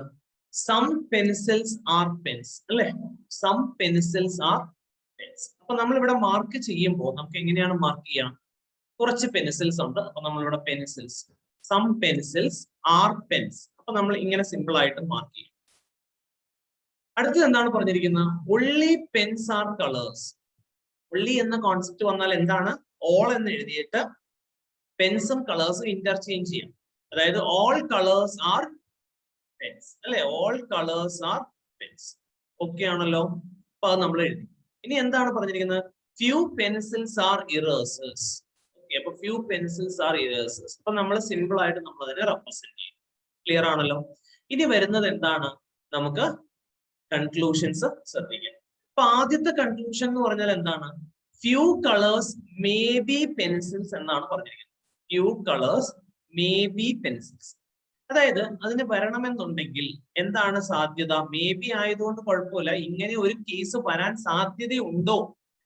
സം പെൻസിൽസ് ആർ പെൻസ് അല്ലെ? Some pencils are pens. അപ്പൊ നമ്മൾ ഇവിടെ മാർക്ക് ചെയ്യുമ്പോൾ നമുക്ക് എങ്ങനെയാണ് മാർക്ക് ചെയ്യാം? കുറച്ച് പെൻസിൽസ് ഉണ്ട്. അപ്പൊ നമ്മളിവിടെ pencils, some pencils are pens. അപ്പൊ നമ്മൾ ഇങ്ങനെ സിമ്പിൾ ആയിട്ട് മാർക്ക് ചെയ്യും. അടുത്തത് എന്താണ് പറഞ്ഞിരിക്കുന്നത്? only pens are colours. only എന്ന കോൺസെപ്റ്റ് വന്നാൽ എന്താണ്? ഓൾ എന്ന് എഴുതിയിട്ട് പെൻസും കളേഴ്സും ഇന്റർചേഞ്ച് ചെയ്യാം. അതായത് ഓൾ കളേഴ്സ് ആർ പെൻസ് അല്ലെ? All colours are pens. Okay ആണല്ലോ? അപ്പൊ അത് നമ്മൾ എഴുതി. ഇനി എന്താണ് പറഞ്ഞിരിക്കുന്നത്? Few pencils are erasers. Okay, അപ്പൊ ഫ്യൂ പെൻസിൽസ് ആർ ഇറേസേഴ്സ്. അപ്പൊ നമ്മൾ സിമ്പിൾ ആയിട്ട് നമ്മൾ അതിനെ റെപ്രസെന്റ് ചെയ്യും. ക്ലിയർ ആണല്ലോ? ഇനി വരുന്നത് എന്താണ്? നമുക്ക് കൺക്ലൂഷൻസ് ശ്രദ്ധിക്കാം. അപ്പൊ ആദ്യത്തെ കൺക്ലൂഷൻ എന്ന് പറഞ്ഞാൽ എന്താണ്? Few colours may be pencils എന്നാണ് പറഞ്ഞിരിക്കുന്നത്. Few colours may be pencils. അതായത് അതിന് വരണമെന്നുണ്ടെങ്കിൽ എന്താണ് സാധ്യത? മേ ബി ആയതുകൊണ്ട് കുഴപ്പമില്ല. ഇങ്ങനെ ഒരു കേസ് വരാൻ സാധ്യതയുണ്ടോ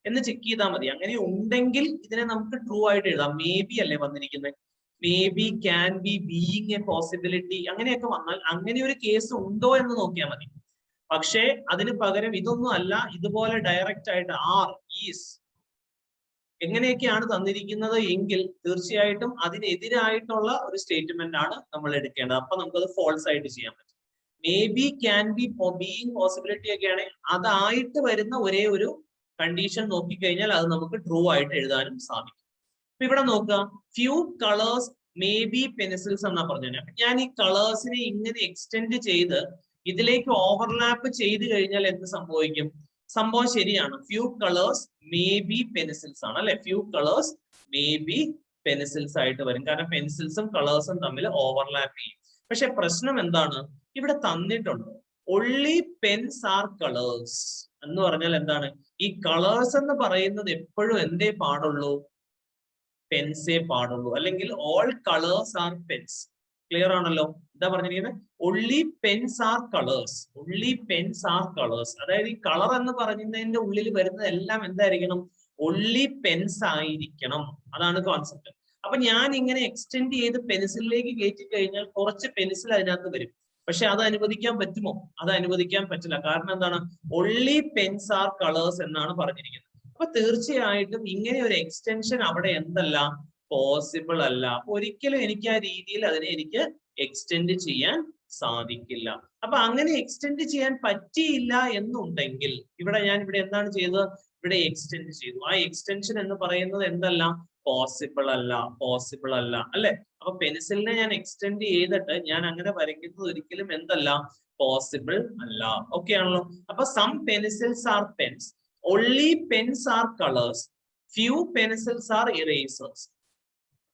എന്ന് ചെക്ക് ചെയ്താൽ മതി. അങ്ങനെ ഉണ്ടെങ്കിൽ ഇതിനെ നമുക്ക് ട്രൂ ആയിട്ട് എഴുതാം. മേ ബി അല്ലേ വന്നിരിക്കുന്നത്? May be, can be, being A possibility, അങ്ങനെയൊക്കെ വന്നാൽ അങ്ങനെ ഒരു കേസ് ഉണ്ടോ എന്ന് നോക്കിയാൽ മതി. പക്ഷേ അതിന് പകരം ഇതൊന്നും അല്ല, ഇതുപോലെ ഡയറക്റ്റ് ആയിട്ട് ആർ, ഈസ് എങ്ങനെയൊക്കെയാണ് തന്നിരിക്കുന്നത് എങ്കിൽ തീർച്ചയായിട്ടും അതിനെതിരായിട്ടുള്ള ഒരു സ്റ്റേറ്റ്മെന്റ് ആണ് നമ്മൾ എടുക്കേണ്ടത്. അപ്പൊ നമുക്കത് ഫോൾസ് ആയിട്ട് ചെയ്യാൻ പറ്റും. May be, can be, being possibility ഒക്കെയാണ് അതായിട്ട് വരുന്ന ഒരേ ഒരു കണ്ടീഷൻ നോക്കിക്കഴിഞ്ഞാൽ അത് നമുക്ക് ട്രൂ ആയിട്ട് എഴുതാനും സാധിക്കും. അപ്പൊ ഇവിടെ നോക്കുക, few colours may be pencils എന്നാ പറഞ്ഞു. ഞാൻ ഈ കളേഴ്സിനെ ഇങ്ങനെ എക്സ്റ്റെൻഡ് ചെയ്ത് ഇതിലേക്ക് ഓവർലാപ്പ് ചെയ്ത് കഴിഞ്ഞാൽ എന്ത് സംഭവിക്കും? സംഭവം ശരിയാണ്, few colours may be pencils ആണ് അല്ലെ. Few colours may be pencils ആയിട്ട് വരും, കാരണം പെൻസിൽസും കളേഴ്സും തമ്മിൽ ഓവർലാപ്പ് ചെയ്യും. പക്ഷെ പ്രശ്നം എന്താണ്? ഇവിടെ തന്നിട്ടുണ്ട് only pens are colors എന്ന് പറഞ്ഞാൽ എന്താണ്? ഈ കളേഴ്സ് എന്ന് പറയുന്നത് എപ്പോഴും എന്തേ പാടുള്ളൂ? പെൻസേ പാടുള്ളൂ, അല്ലെങ്കിൽ all colours are pens. Clear ആണല്ലോ? എന്താ പറഞ്ഞിരിക്കുന്നത്? only pens are colors, only pens are colors. അതായത് ഈ കളർ എന്ന് പറയുന്നതിന്റെ ഉള്ളിൽ വരുന്നത് എല്ലാം എന്തായിരിക്കണം? only pens ആയിരിക്കണം. അതാണ് കോൺസെപ്റ്റ്. അപ്പൊ ഞാൻ ഇങ്ങനെ എക്സ്റ്റെൻഡ് ചെയ്ത് പെൻസിലിലേക്ക് കയറ്റി കഴിഞ്ഞാൽ കുറച്ച് പെൻസിൽ അതിനകത്ത് വരും. പക്ഷെ അത് അനുവദിക്കാൻ പറ്റുമോ? അത് അനുവദിക്കാൻ പറ്റില്ല. കാരണം എന്താണ്? only pens are colors എന്നാണ് പറഞ്ഞിരിക്കുന്നത്. അപ്പൊ തീർച്ചയായിട്ടും ഇങ്ങനെ ഒരു എക്സ്റ്റൻഷൻ അവിടെ എന്തല്ല? പോസിബിൾ അല്ല. ഒരിക്കലും എനിക്ക് ആ രീതിയിൽ അതിനെ എനിക്ക് എക്സ്റ്റെൻഡ് ചെയ്യാൻ സാധിക്കില്ല. അപ്പൊ അങ്ങനെ എക്സ്റ്റെൻഡ് ചെയ്യാൻ പറ്റിയില്ല എന്നുണ്ടെങ്കിൽ ഇവിടെ എന്താണ് ചെയ്തത്? ഇവിടെ എക്സ്റ്റെൻഡ് ചെയ്തു. ആ എക്സ്റ്റൻഷൻ എന്ന് പറയുന്നത് എന്തല്ല? പോസിബിൾ അല്ല, പോസിബിൾ അല്ല അല്ലെ. അപ്പൊ പെൻസിലിനെ ഞാൻ എക്സ്റ്റെൻഡ് ചെയ്തിട്ട് ഞാൻ അങ്ങനെ വരയ്ക്കുന്നത് ഒരിക്കലും എന്തല്ല? പോസിബിൾ അല്ല. ഓക്കെ ആണല്ലോ? അപ്പൊ some pencils are pens, only pens are colors, few pencils are erasers.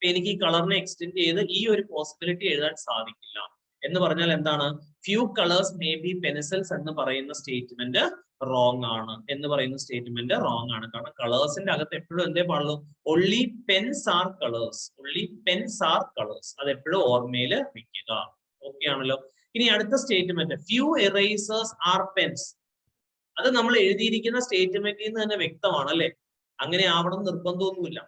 എനിക്ക് ഈ കളറിനെ എക്സ്റ്റെൻഡ് ചെയ്ത് ഈ ഒരു പോസിബിലിറ്റി എഴുതാൻ സാധിക്കില്ല എന്ന് പറഞ്ഞാൽ എന്താണ്? Few colours may be pencils എന്ന് പറയുന്ന സ്റ്റേറ്റ്മെന്റ് റോങ് ആണ്, എന്ന് പറയുന്ന സ്റ്റേറ്റ്മെന്റ് റോങ് ആണ്. കാരണം കളേഴ്സിന്റെ അകത്ത് എപ്പോഴും എന്തേ പാടുള്ളൂ? only pens are colors, only pens are colors. അത് എപ്പോഴും ഓർമ്മയിൽ വെക്കുക. ഓക്കെ ആണല്ലോ? ഇനി അടുത്ത statement, few erasers are pens. അത് നമ്മൾ എഴുതിയിരിക്കുന്ന സ്റ്റേറ്റ്മെന്റിൽ നിന്ന് തന്നെ വ്യക്തമാണ് അല്ലെ. അങ്ങനെ ആവണം നിർബന്ധമൊന്നുമില്ല.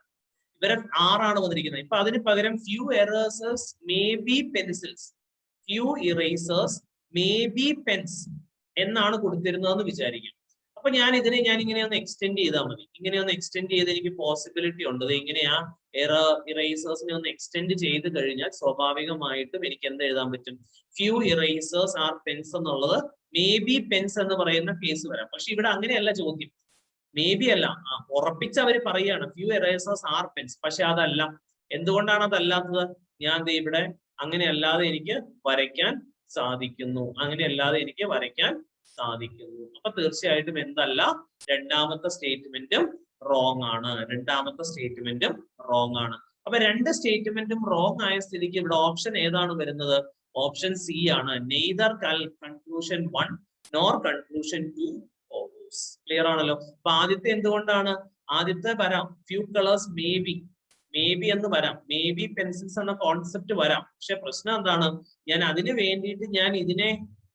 ഇവരെ ആറാണ് വന്നിരിക്കുന്നത്. ഇപ്പൊ അതിന് പകരം few erasers may be pencils, few erasers may be pens എന്നാണ് കൊടുത്തിരുന്നതെന്ന് വിചാരിക്കും. അപ്പൊ ഞാൻ ഇങ്ങനെ ഒന്ന് എക്സ്റ്റെൻഡ് ചെയ്താൽ മതി. ഇങ്ങനെ ഒന്ന് എക്സ്റ്റെൻഡ് ചെയ്ത് എനിക്ക് പോസിബിലിറ്റി ഉണ്ട്. എങ്ങനെയാ? ഇറേസേഴ്സിനെ ഒന്ന് എക്സ്റ്റെൻഡ് ചെയ്ത് കഴിഞ്ഞാൽ സ്വാഭാവികമായിട്ടും എനിക്ക് എന്ത് എഴുതാൻ പറ്റും? ഫ്യൂ erasers ആർ പെൻസ് എന്നുള്ളത് മേ ബി പെൻസ് എന്ന് പറയുന്ന കേസ് വരാം. പക്ഷെ ഇവിടെ അങ്ങനെയല്ല ചോദ്യം. മേ ബി അല്ല, ഉറപ്പിച്ച് അവർ പറയുകയാണ് ഫ്യൂ erasers ആർ പെൻസ്. പക്ഷെ അതല്ല. എന്തുകൊണ്ടാണ് അതല്ലാത്തത്? ഞാൻ ഇവിടെ അങ്ങനെ അല്ലാതെ എനിക്ക് വരയ്ക്കാൻ സാധിക്കുന്നു, അങ്ങനെ അല്ലാതെ എനിക്ക് വരയ്ക്കാൻ സാധിക്കുന്നു. അപ്പൊ തീർച്ചയായിട്ടും എന്തല്ല? രണ്ടാമത്തെ സ്റ്റേറ്റ്മെന്റും റോങ് ആണ്. രണ്ടാമത്തെ സ്റ്റേറ്റ്മെന്റും റോങ് ആണ്. അപ്പൊ രണ്ട് സ്റ്റേറ്റ്മെന്റും റോങ് ആയ സ്ഥിതിക്ക് ഇവിടെ ഓപ്ഷൻ ഏതാണ് വരുന്നത്? ഓപ്ഷൻ സി ആണ്. Neither conclusion 1 nor conclusion 2 follows. Clear ആണല്ലോ? അപ്പൊ ആദ്യത്തെ എന്തുകൊണ്ടാണ്? ആദ്യത്തെ വരാം, ഫ്യൂ കളേഴ്സ് മേ ബി എന്ന് വരാം, മേ ബി പെൻസിൽസ് എന്ന കോൺസെപ്റ്റ് വരാം. പക്ഷെ പ്രശ്നം എന്താണ്? ഞാൻ അതിന് വേണ്ടിയിട്ട് ഞാൻ ഇതിനെ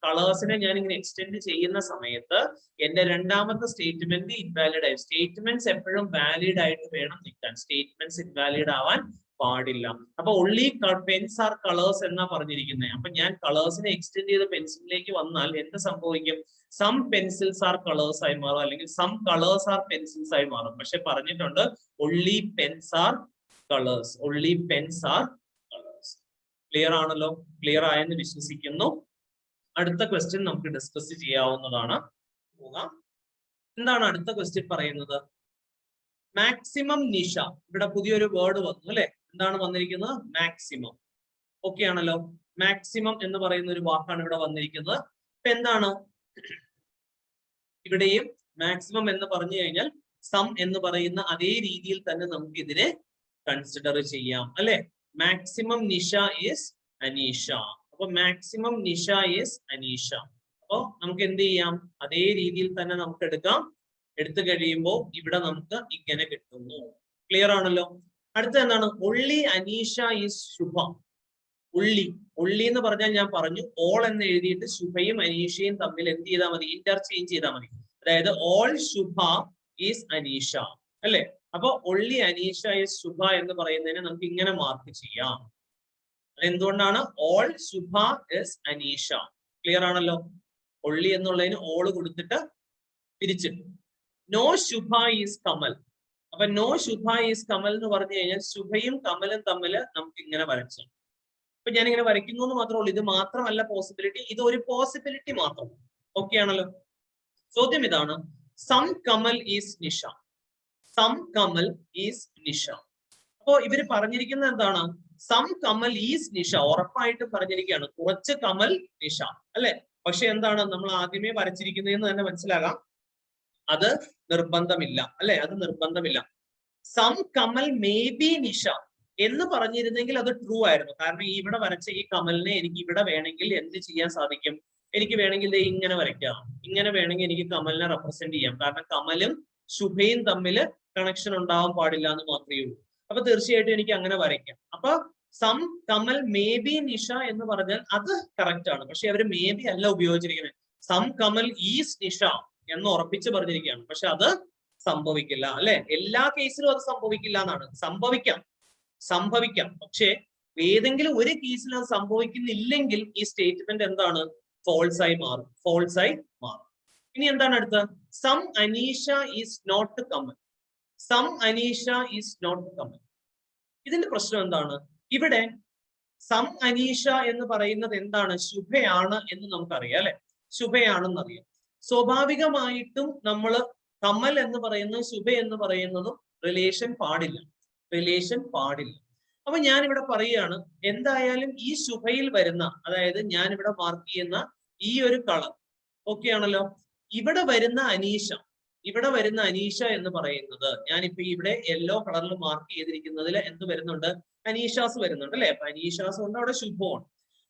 കളേഴ്സിനെ ഞാൻ ഇങ്ങനെ എക്സ്റ്റെൻഡ് ചെയ്യുന്ന സമയത്ത് എന്റെ രണ്ടാമത്തെ സ്റ്റേറ്റ്മെന്റ് ഇൻവാലിഡ് ആയി. സ്റ്റേറ്റ്മെന്റ്സ് എപ്പോഴും വാലിഡ് ആയിട്ട് വേണം നിൽക്കാൻ. സ്റ്റേറ്റ്മെന്റ്സ് ഇൻവാലിഡ് ആവാൻ പാടില്ല. അപ്പൊ only pens are colors എന്നാ പറഞ്ഞിരിക്കുന്നത്. അപ്പൊ ഞാൻ കളേഴ്സിനെ എക്സ്റ്റെൻഡ് ചെയ്ത് പെൻസിലിലേക്ക് വന്നാൽ എന്ത് സംഭവിക്കും? സം പെൻസിൽസ് ആർ കളേഴ്സ് ആയി മാറും, അല്ലെങ്കിൽ സം കളേഴ്സ് ആർ പെൻസിൽസ് ആയി മാറും. പക്ഷെ പറഞ്ഞിട്ടുണ്ട് only pens are colors, only pens are colors. Clear ആണല്ലോ? ക്ലിയർ ആയെന്ന് വിശ്വസിക്കുന്നു. അടുത്ത ക്വസ്റ്റ്യൻ നമുക്ക് ഡിസ്കസ് ചെയ്യാവുന്നതാണ്. എന്താണ് അടുത്ത ക്വസ്റ്റ്യൻ പറയുന്നത്? മാക്സിമം നിഷ. ഇവിടെ പുതിയൊരു വേർഡ് വന്നു അല്ലെ. എന്താണ് വന്നിരിക്കുന്നത്? മാക്സിമം. ഓക്കെ ആണല്ലോ? മാക്സിമം എന്ന് പറയുന്ന ഒരു വാക്കാണ് ഇവിടെ വന്നിരിക്കുന്നത്. ഇപ്പൊ എന്താണ് ഇവിടെയും മാക്സിമം എന്ന് പറഞ്ഞു കഴിഞ്ഞാൽ സം എന്ന് പറയുന്ന അതേ രീതിയിൽ തന്നെ നമുക്ക് ഇതിനെ കൺസിഡർ ചെയ്യാം അല്ലെ. Maximum Nisha is Aneesha. അപ്പൊ മാക്സിമം നിഷ ഈസ് അനീഷ. അപ്പൊ നമുക്ക് എന്ത് ചെയ്യാം? അതേ രീതിയിൽ തന്നെ നമുക്ക് എടുക്കാം. എടുത്തു കഴിയുമ്പോൾ ഇവിടെ നമുക്ക് ഇങ്ങനെ കിട്ടുന്നു. ക്ലിയർ ആണല്ലോ? അടുത്ത എന്താണ്? only അനീഷ ഈസ് ശുഭ. ഉള്ളി എന്ന് പറഞ്ഞാൽ ഞാൻ പറഞ്ഞു ഓൾ എന്ന് എഴുതിയിട്ട് ശുഭയും അനീഷയും തമ്മിൽ എന്ത് ചെയ്താൽ മതി? ഇന്റർചേഞ്ച് ചെയ്താൽ മതി. അതായത് ഓൾ ശുഭ ഈസ് അനീഷ അല്ലെ. അപ്പൊ ഒള്ളി അനീഷ ഇസ് ശുഭ എന്ന് പറയുന്നതിനെ നമുക്ക് ഇങ്ങനെ മാർക്ക് ചെയ്യാം. എന്തുകൊണ്ടാണ്? All Shubha is Aneesha. Clear ആണല്ലോ? ഒള്ളി എന്നുള്ളതിന് ഓള് കൊടുത്തിട്ട് തിരിച്ചിട്ടു. No Shubha is Kamal. അപ്പൊ നോ ശുഭ ഈസ് കമൽ എന്ന് പറഞ്ഞു കഴിഞ്ഞാൽ ശുഭയും കമലും തമ്മിൽ നമുക്ക് ഇങ്ങനെ വരച്ചു. അപ്പൊ ഞാൻ ഇങ്ങനെ വരയ്ക്കുന്നു എന്ന് മാത്രമേ ഉള്ളൂ. ഇത് മാത്രമല്ല പോസിബിലിറ്റി, ഇത് ഒരു പോസിബിലിറ്റി മാത്രം. ഓക്കെ ആണല്ലോ? ചോദ്യം ഇതാണ്, some Kamal is Nisha. Some Kamal is Nisha. അപ്പോ ഇവര് പറഞ്ഞിരിക്കുന്നത് എന്താണ്? Some Kamal is Nisha. ഉറപ്പായിട്ടും പറഞ്ഞിരിക്കുകയാണ് കുറച്ച് കമൽ നിഷ, അല്ലെ? പക്ഷെ എന്താണ് നമ്മൾ ആദ്യമേ വരച്ചിരിക്കുന്നതെന്ന് തന്നെ മനസ്സിലാകാം, അത് നിർബന്ധമില്ല, അല്ലെ? അത് നിർബന്ധമില്ല. Some Kamal may be Nisha എന്ന് പറഞ്ഞിരുന്നെങ്കിൽ അത് ട്രൂ ആയിരുന്നു. കാരണം ഇവിടെ വരച്ച ഈ കമലിനെ എനിക്ക് ഇവിടെ വേണമെങ്കിൽ എന്ത് ചെയ്യാൻ സാധിക്കും? എനിക്ക് വേണമെങ്കിൽ ഇങ്ങനെ വരയ്ക്കാം. ഇങ്ങനെ വേണമെങ്കിൽ എനിക്ക് കമലിനെ റെപ്രസെന്റ് ചെയ്യാം. കാരണം കമലും ശുഭയും തമ്മിൽ കണക്ഷൻ ഉണ്ടാവാൻ പാടില്ല എന്ന് മാത്രമേ ഉള്ളൂ. അപ്പൊ തീർച്ചയായിട്ടും എനിക്ക് അങ്ങനെ വരയ്ക്കാം. അപ്പൊ some Kamal may be Nisha എന്ന് പറഞ്ഞാൽ അത് കറക്റ്റ് ആണ്. പക്ഷെ അവര് മേ ബി അല്ല ഉപയോഗിച്ചിരിക്കുന്നത്, സം കമൽ ഈസ് നിഷ എന്ന് ഉറപ്പിച്ച് പറഞ്ഞിരിക്കുകയാണ്. പക്ഷെ അത് സംഭവിക്കില്ല, അല്ലെ? എല്ലാ കേസിലും അത് സംഭവിക്കില്ല എന്നാണ്. സംഭവിക്കാം. പക്ഷെ ഏതെങ്കിലും ഒരു കേസിൽ അത് സംഭവിക്കുന്നില്ലെങ്കിൽ ഈ സ്റ്റേറ്റ്മെന്റ് എന്താണ്? ഫോൾസ് ആയി മാറും. ഇനി എന്താണ് അടുത്ത? Some Aneesha is not Kamal. Some Aneesha is not Kamal. ഇതിന്റെ പ്രശ്നം എന്താണ്? ഇവിടെ സം അനീഷ എന്ന് പറയുന്നത് എന്താണ്? ശുഭയാണ് എന്ന് നമുക്കറിയാം, അല്ലെ? ശുഭയാണെന്നറിയാം. സ്വാഭാവികമായിട്ടും നമ്മൾ കമൽ എന്ന് പറയുന്നത് ശുഭ എന്ന് പറയുന്നതും റിലേഷൻ പാടില്ല. അപ്പൊ ഞാൻ ഇവിടെ പറയുകയാണ്, എന്തായാലും ഈ ശുഭയിൽ വരുന്ന, അതായത് ഞാൻ ഇവിടെ മാർക്ക് ചെയ്യുന്ന ഈ ഒരു കളർ ഓക്കെ ആണല്ലോ, ഇവിടെ വരുന്ന അനീഷ എന്ന് പറയുന്നത്, ഞാനിപ്പോ ഇവിടെ യെല്ലോ കളറിൽ മാർക്ക് ചെയ്തിരിക്കുന്നതിൽ എന്ത് വരുന്നുണ്ട്? അനീഷാസ് വരുന്നുണ്ട്, അല്ലെ? അപ്പൊ അനീഷാസ് കൊണ്ട് അവിടെ ശുഭമാണ്.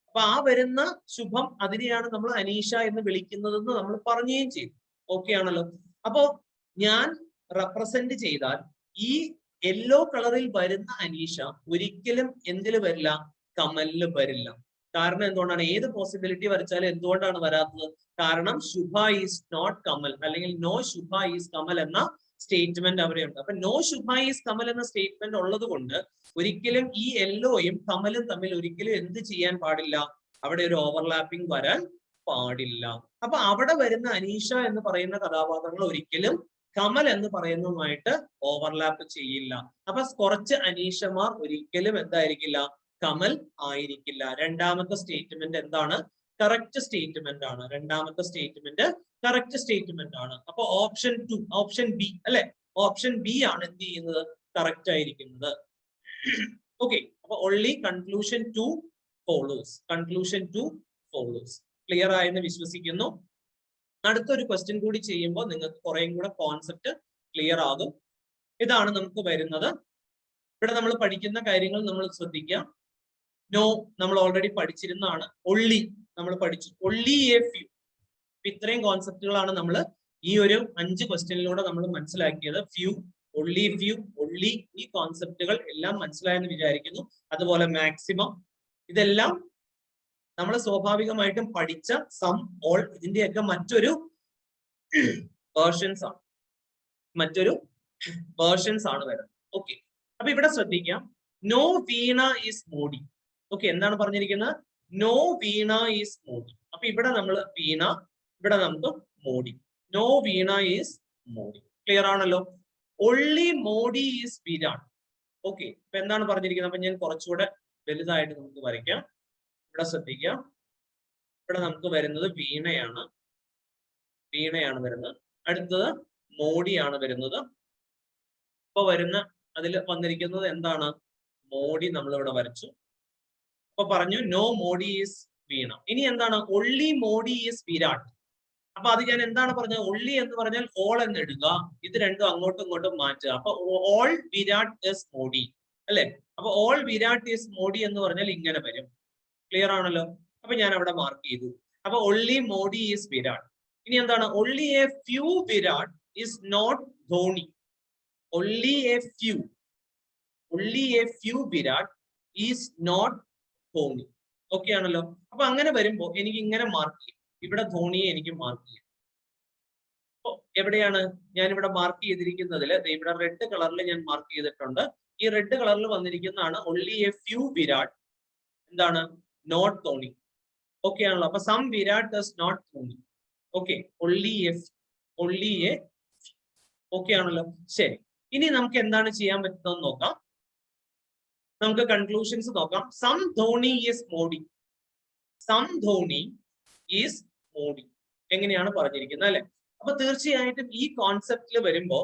അപ്പൊ ആ വരുന്ന ശുഭം, അതിനെയാണ് നമ്മൾ അനീഷ എന്ന് വിളിക്കുന്നതെന്ന് നമ്മൾ പറയുകയും ചെയ്തു. ഓക്കെ ആണല്ലോ? അപ്പോ ഞാൻ റെപ്രസെന്റ് ചെയ്താൽ ഈ യെല്ലോ കളറിൽ വരുന്ന അനീഷ ഒരിക്കലും എന്തിൽ വരില്ല? കമലിൽ വരില്ല. കാരണം എന്തുകൊണ്ടാണ്? ഏത് പോസിബിലിറ്റി വരച്ചാലും എന്തുകൊണ്ടാണ് വരാത്തത്? കാരണം ശുഭ ഈസ് നോട്ട് കമൽ, അല്ലെങ്കിൽ നോ ശുഭ ഈസ് കമൽ എന്ന സ്റ്റേറ്റ്മെന്റ് അവിടെയുണ്ട്. അപ്പൊ നോ ശുഭ ഈസ് കമൽ എന്ന സ്റ്റേറ്റ്മെന്റ് ഉള്ളത് കൊണ്ട് ഒരിക്കലും ഈ യെല്ലോയും കമലും തമ്മിൽ ഒരിക്കലും എന്ത് ചെയ്യാൻ പാടില്ല? അവിടെ ഒരു ഓവർലാപ്പിംഗ് വരാൻ പാടില്ല. അപ്പൊ അവിടെ വരുന്ന അനീഷ എന്ന് പറയുന്ന കഥാപാത്രങ്ങൾ ഒരിക്കലും കമൽ എന്ന് പറയുന്നതുമായിട്ട് ഓവർലാപ്പ് ചെയ്യില്ല. അപ്പൊ കുറച്ച് അനീഷമാർ ഒരിക്കലും എന്തായിരിക്കില്ല? കമൽ ആയിരിക്കില്ല. രണ്ടാമത്തെ സ്റ്റേറ്റ്മെന്റ് എന്താണ്? കറക്റ്റ് സ്റ്റേറ്റ്മെന്റ് ആണ്. രണ്ടാമത്തെ സ്റ്റേറ്റ്മെന്റ് കറക്റ്റ് സ്റ്റേറ്റ്മെന്റ് ആണ്. അപ്പൊ ഓപ്ഷൻ ബി, അല്ലെ? ഓപ്ഷൻ ബി ആണ് എന്ത് ചെയ്യുന്നത്? കറക്റ്റ് ആയിരിക്കുന്നത്. ഓക്കെ, അപ്പൊ ഓൺലി കൺക്ലൂഷൻ 2 ഫോളോസ്. ക്ലിയർ ആയെന്ന് വിശ്വസിക്കുന്നു. അടുത്തൊരു ക്വസ്റ്റ്യൻ കൂടി ചെയ്യുമ്പോൾ നിങ്ങൾക്ക് കുറേയും കൂടെ കോൺസെപ്റ്റ് ക്ലിയർ ആകും. ഇതാണ് നമുക്ക് വരുന്നത്. ഇവിടെ നമ്മൾ പഠിക്കുന്ന കാര്യങ്ങൾ നമ്മൾ ശ്രദ്ധിക്കാം. നോ നമ്മൾ ഓൾറെഡി പഠിച്ചിരുന്നതാണ്. ഒള്ളി നമ്മൾ പഠിച്ചു. Only a few. ഇത്രയും കോൺസെപ്റ്റുകളാണ് നമ്മൾ ഈ ഒരു 5 ക്വസ്റ്റ്യനിലൂടെ നമ്മൾ മനസ്സിലാക്കിയത്. ഫ്യൂ, ഒള്ളി, ഫ്യൂ, ഒള്ളി, ഈ കോൺസെപ്റ്റുകൾ എല്ലാം മനസ്സിലായെന്ന് വിചാരിക്കുന്നു. അതുപോലെ മാക്സിമം, ഇതെല്ലാം നമ്മൾ സ്വാഭാവികമായിട്ടും പഠിച്ച സം, ഓൾ, ഇതിന്റെയൊക്കെ മറ്റൊരു വേർഷൻസ് ആണ് വരുന്നത്. ഓക്കെ, അപ്പൊ ഇവിടെ ശ്രദ്ധിക്കാം. No Veena is Modi. Okay, എന്താണ് പറഞ്ഞിരിക്കുന്നത്? No Veena is Modi. അപ്പൊ ഇവിടെ നമ്മൾ വീണ, ഇവിടെ നമുക്ക് Modi. No Veena is Modi. Clear ആണല്ലോ? Only Modi is Virat. Okay, ഇപ്പൊ എന്താണ് പറഞ്ഞിരിക്കുന്നത്? അപ്പൊ ഞാൻ കുറച്ചുകൂടെ വലുതായിട്ട് നമുക്ക് വരയ്ക്കാം. ഇവിടെ ശ്രദ്ധിക്കാം. ഇവിടെ നമുക്ക് വരുന്നത് വീണയാണ് വരുന്നത്. അടുത്തത് മോഡിയാണ് വരുന്നത്. ഇപ്പൊ വരുന്ന അതിൽ വന്നിരിക്കുന്നത് എന്താണ്? മോഡി നമ്മൾ ഇവിടെ വരച്ചു. അപ്പൊ പറഞ്ഞു നോ മോഡി ഈസ് വീണ. ഇനി എന്താണ്? Only Modi is Virat. അപ്പൊ അത് ഞാൻ എന്താണ് പറഞ്ഞത്? ഒള്ളി എന്ന് പറഞ്ഞാൽ ഓൾ എന്ന് ഇടുക, ഇത് രണ്ടും അങ്ങോട്ടും ഇങ്ങോട്ടും മാറ്റുക. അപ്പൊ ഓൾ വിരാട് ഈസ് മോഡി, അല്ലെ? അപ്പൊ ഓൾ വിരാട് ഈസ് മോഡി എന്ന് പറഞ്ഞാൽ ഇങ്ങനെ വരും. ക്ലിയർ ആണല്ലോ? അപ്പൊ ഞാൻ അവിടെ മാർക്ക് ചെയ്തു. അപ്പൊ ഒള്ളി മോഡി ഈസ് വിരാട്. ഇനി എന്താണ്? Only a few Virat is not Dhoni. Only a few Virat is not Dhoni. Okay ആണല്ലോ? അപ്പൊ അങ്ങനെ വരുമ്പോ എനിക്ക് ഇങ്ങനെ മാർക്ക് ചെയ്യും. ഇവിടെ ധോണിയെ എനിക്ക് മാർക്ക് ചെയ്യാം. എവിടെയാണ് ഞാൻ ഇവിടെ മാർക്ക് ചെയ്തിരിക്കുന്നതിൽ ഇവിടെ റെഡ് കളറിൽ ഞാൻ മാർക്ക് ചെയ്തിട്ടുണ്ട്. ഈ റെഡ് കളറിൽ വന്നിരിക്കുന്നതാണ് only a few വിരാട് എന്താണ് നോട്ട് ധോണി. ഓക്കെ ആണല്ലോ. അപ്പൊ some Virat does not Dhoni. Okay, only a okay ആണല്ലോ. ശരി, ഇനി നമുക്ക് എന്താണ് ചെയ്യാൻ പറ്റുന്നത് നോക്കാം. നമുക്ക് കൺക്ലൂഷൻസ് നോക്കാം. Some Dhoni is Modi. Some Dhoni is Modi എങ്ങനെയാണ് പറഞ്ഞിരിക്കുന്നത് അല്ലെ. അപ്പൊ തീർച്ചയായിട്ടും ഈ കോൺസെപ്റ്റിൽ വരുമ്പോ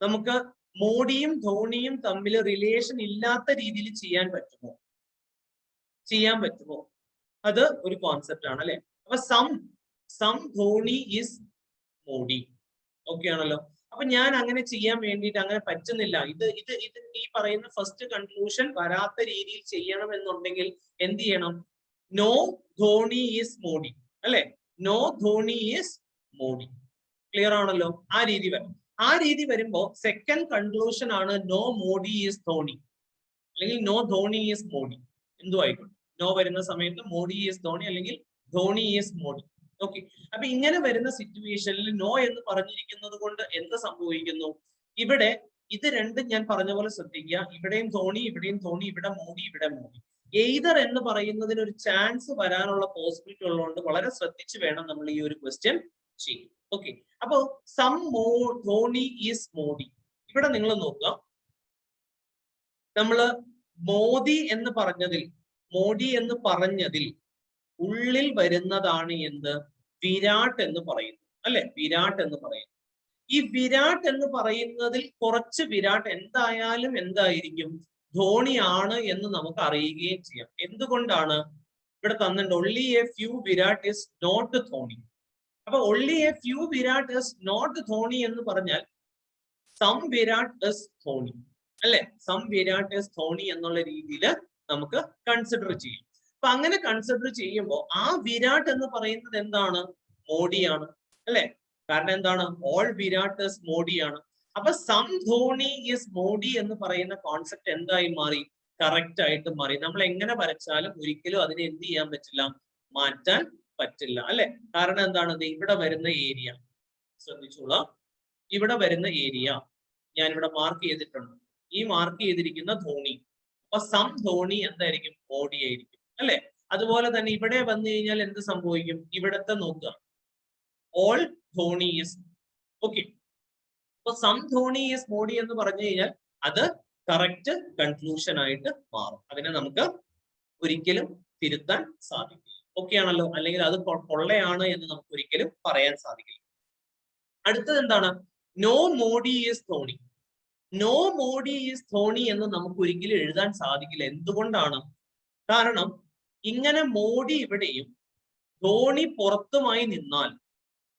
നമുക്ക് മോഡിയും ധോണിയും തമ്മിൽ റിലേഷൻ ഇല്ലാത്ത രീതിയിൽ ചെയ്യാൻ പറ്റുമോ? ചെയ്യാൻ പറ്റുമോ? അത് ഒരു കോൺസെപ്റ്റ് ആണ് അല്ലെ. അപ്പൊ some Dhoni is Modi. Okay ആണല്ലോ. അപ്പൊ ഞാൻ അങ്ങനെ ചെയ്യാൻ വേണ്ടിയിട്ട് അങ്ങനെ പറ്റുന്നില്ല. ഇത് ഈ പറയുന്ന ഫസ്റ്റ് കൺക്ലൂഷൻ വരാത്ത രീതിയിൽ ചെയ്യണം എന്നുണ്ടെങ്കിൽ എന്ത് ചെയ്യണം? നോ ധോണി ഈസ് മോഡി അല്ലെ. No Dhoni is Modi. Clear ആണല്ലോ. ആ രീതി വരും. ആ രീതി വരുമ്പോ സെക്കൻഡ് കൺക്ലൂഷൻ ആണ് നോ മോഡി ഈസ് ധോണി, അല്ലെങ്കിൽ നോ ധോണി ഈസ് മോഡി. എന്തോ ആയിക്കോട്ടെ, നോ വരുന്ന സമയത്ത് മോഡി ഈസ് ധോണി അല്ലെങ്കിൽ ധോണി ഈസ് മോഡി. ഓക്കെ, അപ്പൊ ഇങ്ങനെ വരുന്ന സിറ്റുവേഷനിൽ നോ എന്ന് പറഞ്ഞിരിക്കുന്നത് കൊണ്ട് എന്ത് സംഭവിക്കുന്നു? ഇവിടെ ഇത് രണ്ടും ഞാൻ പറഞ്ഞ പോലെ ശ്രദ്ധിക്കുക. ഇവിടെയും ധോണി, ഇവിടെയും ധോണി, ഇവിടെ മോഡി, ഇവിടെ മോഡി. എയ്തർ എന്ന് പറയുന്നതിന് ഒരു ചാൻസ് വരാനുള്ള പോസിബിലിറ്റി ഉള്ളതുകൊണ്ട് വളരെ ശ്രദ്ധിച്ച് വേണം നമ്മൾ ഈ ഒരു ക്വസ്റ്റ്യൻ ചെയ്യും. ഓക്കെ, അപ്പൊ സം ധോണി ഈസ് മോഡി. ഇവിടെ നിങ്ങൾ നോക്കുക, നമ്മള് മോദി എന്ന് പറഞ്ഞതിൽ, മോഡി എന്ന് പറഞ്ഞതിൽ ഉള്ളിൽ വരുന്നതാണ് എന്ത്? വിരാട് എന്ന് പറയുന്നു അല്ലെ. വിരാട് എന്ന് പറയുന്നു. ഈ വിരാട് എന്ന് പറയുന്നതിൽ കുറച്ച് വിരാട് എന്തായാലും എന്തായിരിക്കും? ധോണിയാണ് എന്ന് നമുക്ക് അറിയുകയും ചെയ്യാം. എന്തുകൊണ്ടാണ്? ഇവിടെ തന്നിട്ടുണ്ട് only a few Virat is not Dhoni. അപ്പൊ only a few Virat is not Dhoni എന്ന് പറഞ്ഞാൽ some വിരാട് is ധോണി അല്ലെ. some വിരാട് is ധോണി എന്നുള്ള രീതിയിൽ നമുക്ക് കൺസിഡർ ചെയ്യാം. അപ്പൊ അങ്ങനെ കൺസിഡർ ചെയ്യുമ്പോൾ ആ വിരാട് എന്ന് പറയുന്നത് എന്താണ്? മോഡിയാണ് അല്ലെ. കാരണം എന്താണ്? All Virat is മോഡിയാണ്. അപ്പൊ സം ധോണി ഈസ് മോഡി എന്ന് പറയുന്ന കോൺസെപ്റ്റ് എന്തായി മാറി? കറക്റ്റ് ആയിട്ട് മാറി. നമ്മൾ എങ്ങനെ വരച്ചാലും ഒരിക്കലും അതിനെ എന്ത് ചെയ്യാൻ പറ്റില്ല? മാറ്റാൻ പറ്റില്ല അല്ലെ. കാരണം എന്താണ്? ഇവിടെ വരുന്ന ഏരിയ ശ്രദ്ധിച്ചോളാം. ഇവിടെ വരുന്ന ഏരിയ ഞാൻ ഇവിടെ മാർക്ക് ചെയ്തിട്ടുണ്ട്. ഈ മാർക്ക് ചെയ്തിരിക്കുന്ന ധോണി. അപ്പൊ സം ധോണി എന്തായിരിക്കും? മോഡി ആയിരിക്കും അല്ലെ. അതുപോലെ തന്നെ ഇവിടെ വന്നു കഴിഞ്ഞാൽ എന്ത് സംഭവിക്കും? ഇവിടത്തെ നോക്കുക, ഓൾ ധോണി ഈസ്. ഓക്കെ, അപ്പൊ സം ധോണി ഈസ് മോഡി എന്ന് പറഞ്ഞു കഴിഞ്ഞാൽ അത് കറക്റ്റ് കൺക്ലൂഷൻ ആയിട്ട് മാറും. അതിനെ നമുക്ക് ഒരിക്കലും തിരുത്താൻ സാധിക്കില്ല. ഓക്കെ ആണല്ലോ. അല്ലെങ്കിൽ അത് പൊള്ളയാണ് എന്ന് നമുക്ക് ഒരിക്കലും പറയാൻ സാധിക്കില്ല. അടുത്തത് എന്താണ്? No Modi is Dhoni. No Modi is Dhoni എന്ന് നമുക്ക് ഒരിക്കലും എഴുതാൻ സാധിക്കില്ല. എന്തുകൊണ്ടാണ്? കാരണം ഇങ്ങനെ മോഡി ഇവിടെയും ധോണി പുറത്തുമായി നിന്നാൽ,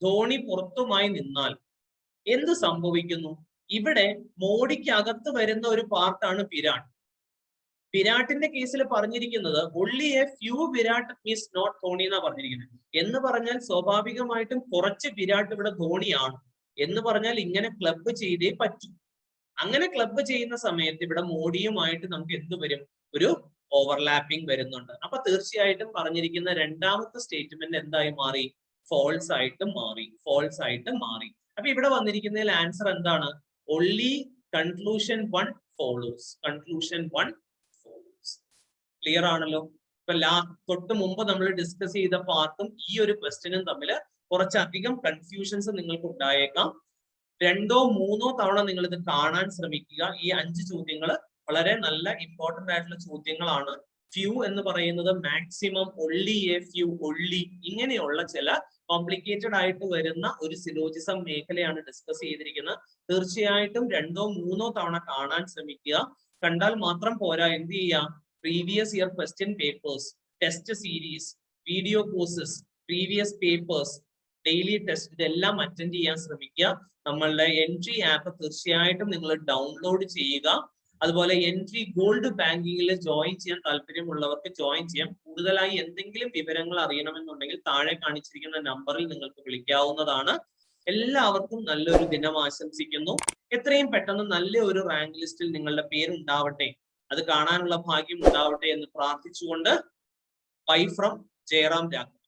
ധോണി പുറത്തുമായി നിന്നാൽ എന്ത് സംഭവിക്കുന്നു? ഇവിടെ മോഡിക്ക് അകത്ത് വരുന്ന ഒരു പാർട്ടാണ് വിരാട്. വിരാട്ടിന്റെ കേസിൽ പറഞ്ഞിരിക്കുന്നത് only a few Virat is not Dhoni എന്നാ പറഞ്ഞിരിക്കുന്നത്. എന്ന് പറഞ്ഞാൽ സ്വാഭാവികമായിട്ടും കുറച്ച് വിരാട് ഇവിടെ ധോണിയാണ് എന്ന് പറഞ്ഞാൽ ഇങ്ങനെ ക്ലബ് ചെയ്തേ പറ്റൂ. അങ്ങനെ ക്ലബ് ചെയ്യുന്ന സമയത്ത് ഇവിടെ മോഡിയുമായിട്ട് നമുക്ക് എന്ത് വരും? ഒരു ഓവർലാപ്പിംഗ് വരുന്നുണ്ട്. അപ്പൊ തീർച്ചയായിട്ടും പറഞ്ഞിരിക്കുന്ന രണ്ടാമത്തെ സ്റ്റേറ്റ്മെന്റ് എന്തായി മാറി? ഫോൾസ് ആയിട്ട് മാറി. ഫോൾസ് ആയിട്ട് മാറി. അപ്പൊ ഇവിടെ വന്നിരിക്കുന്നതിൽ ആൻസർ എന്താണ്? only conclusion 1 follows. conclusion 1 follows. Clear ആണല്ലോ. ഇപ്പൊ തൊട്ട് മുമ്പ് നമ്മൾ ഡിസ്കസ് ചെയ്ത പാർട്ടും ഈ ഒരു ക്വസ്റ്റ്യനും തമ്മിൽ കുറച്ചധികം കൺഫ്യൂഷൻസ് നിങ്ങൾക്ക് ഉണ്ടായേക്കാം. 2 or 3 തവണ നിങ്ങൾ ഇത് കാണാൻ ശ്രമിക്കുക. ഈ 5 ചോദ്യങ്ങൾ വളരെ നല്ല ഇമ്പോർട്ടന്റ് ആയിട്ടുള്ള ചോദ്യങ്ങളാണ്. ഫ്യൂ എന്ന് പറയുന്നത് maximum, only a few, only ഇങ്ങനെയുള്ള ചില കോംപ്ലിക്കേറ്റഡ് ആയിട്ട് വരുന്ന ഒരു സിലോജിസം മേഖലയാണ് ഡിസ്കസ് ചെയ്തിരിക്കുന്നത്. തീർച്ചയായിട്ടും 2 or 3 തവണ കാണാൻ ശ്രമിക്കുക. കണ്ടാൽ മാത്രം പോരാ, എന്ത് ചെയ്യുക? Previous year question papers, test series, video courses, previous papers, daily test ഇതെല്ലാം അറ്റൻഡ് ചെയ്യാൻ ശ്രമിക്കുക. നമ്മളുടെ എൻട്രി ആപ്പ് തീർച്ചയായിട്ടും നിങ്ങൾ ഡൗൺലോഡ് ചെയ്യുക. അതുപോലെ എൻട്രി ഗോൾഡ് ബാങ്കിങ്ങിൽ ജോയിൻ ചെയ്യാൻ താല്പര്യമുള്ളവർക്ക് ജോയിൻ ചെയ്യാം. കൂടുതലായി എന്തെങ്കിലും വിവരങ്ങൾ അറിയണമെന്നുണ്ടെങ്കിൽ താഴെ കാണിച്ചിരിക്കുന്ന നമ്പറിൽ നിങ്ങൾക്ക് വിളിക്കാവുന്നതാണ്. എല്ലാവർക്കും നല്ലൊരു ദിനം ആശംസിക്കുന്നു. എത്രയും പെട്ടെന്ന് നല്ല ഒരു റാങ്ക് ലിസ്റ്റിൽ നിങ്ങളുടെ പേരുണ്ടാവട്ടെ, അത് കാണാനുള്ള ഭാഗ്യം ഉണ്ടാവട്ടെ എന്ന് പ്രാർത്ഥിച്ചുകൊണ്ട് ബൈ ഫ്രം ജയറാം രാഘവൻ.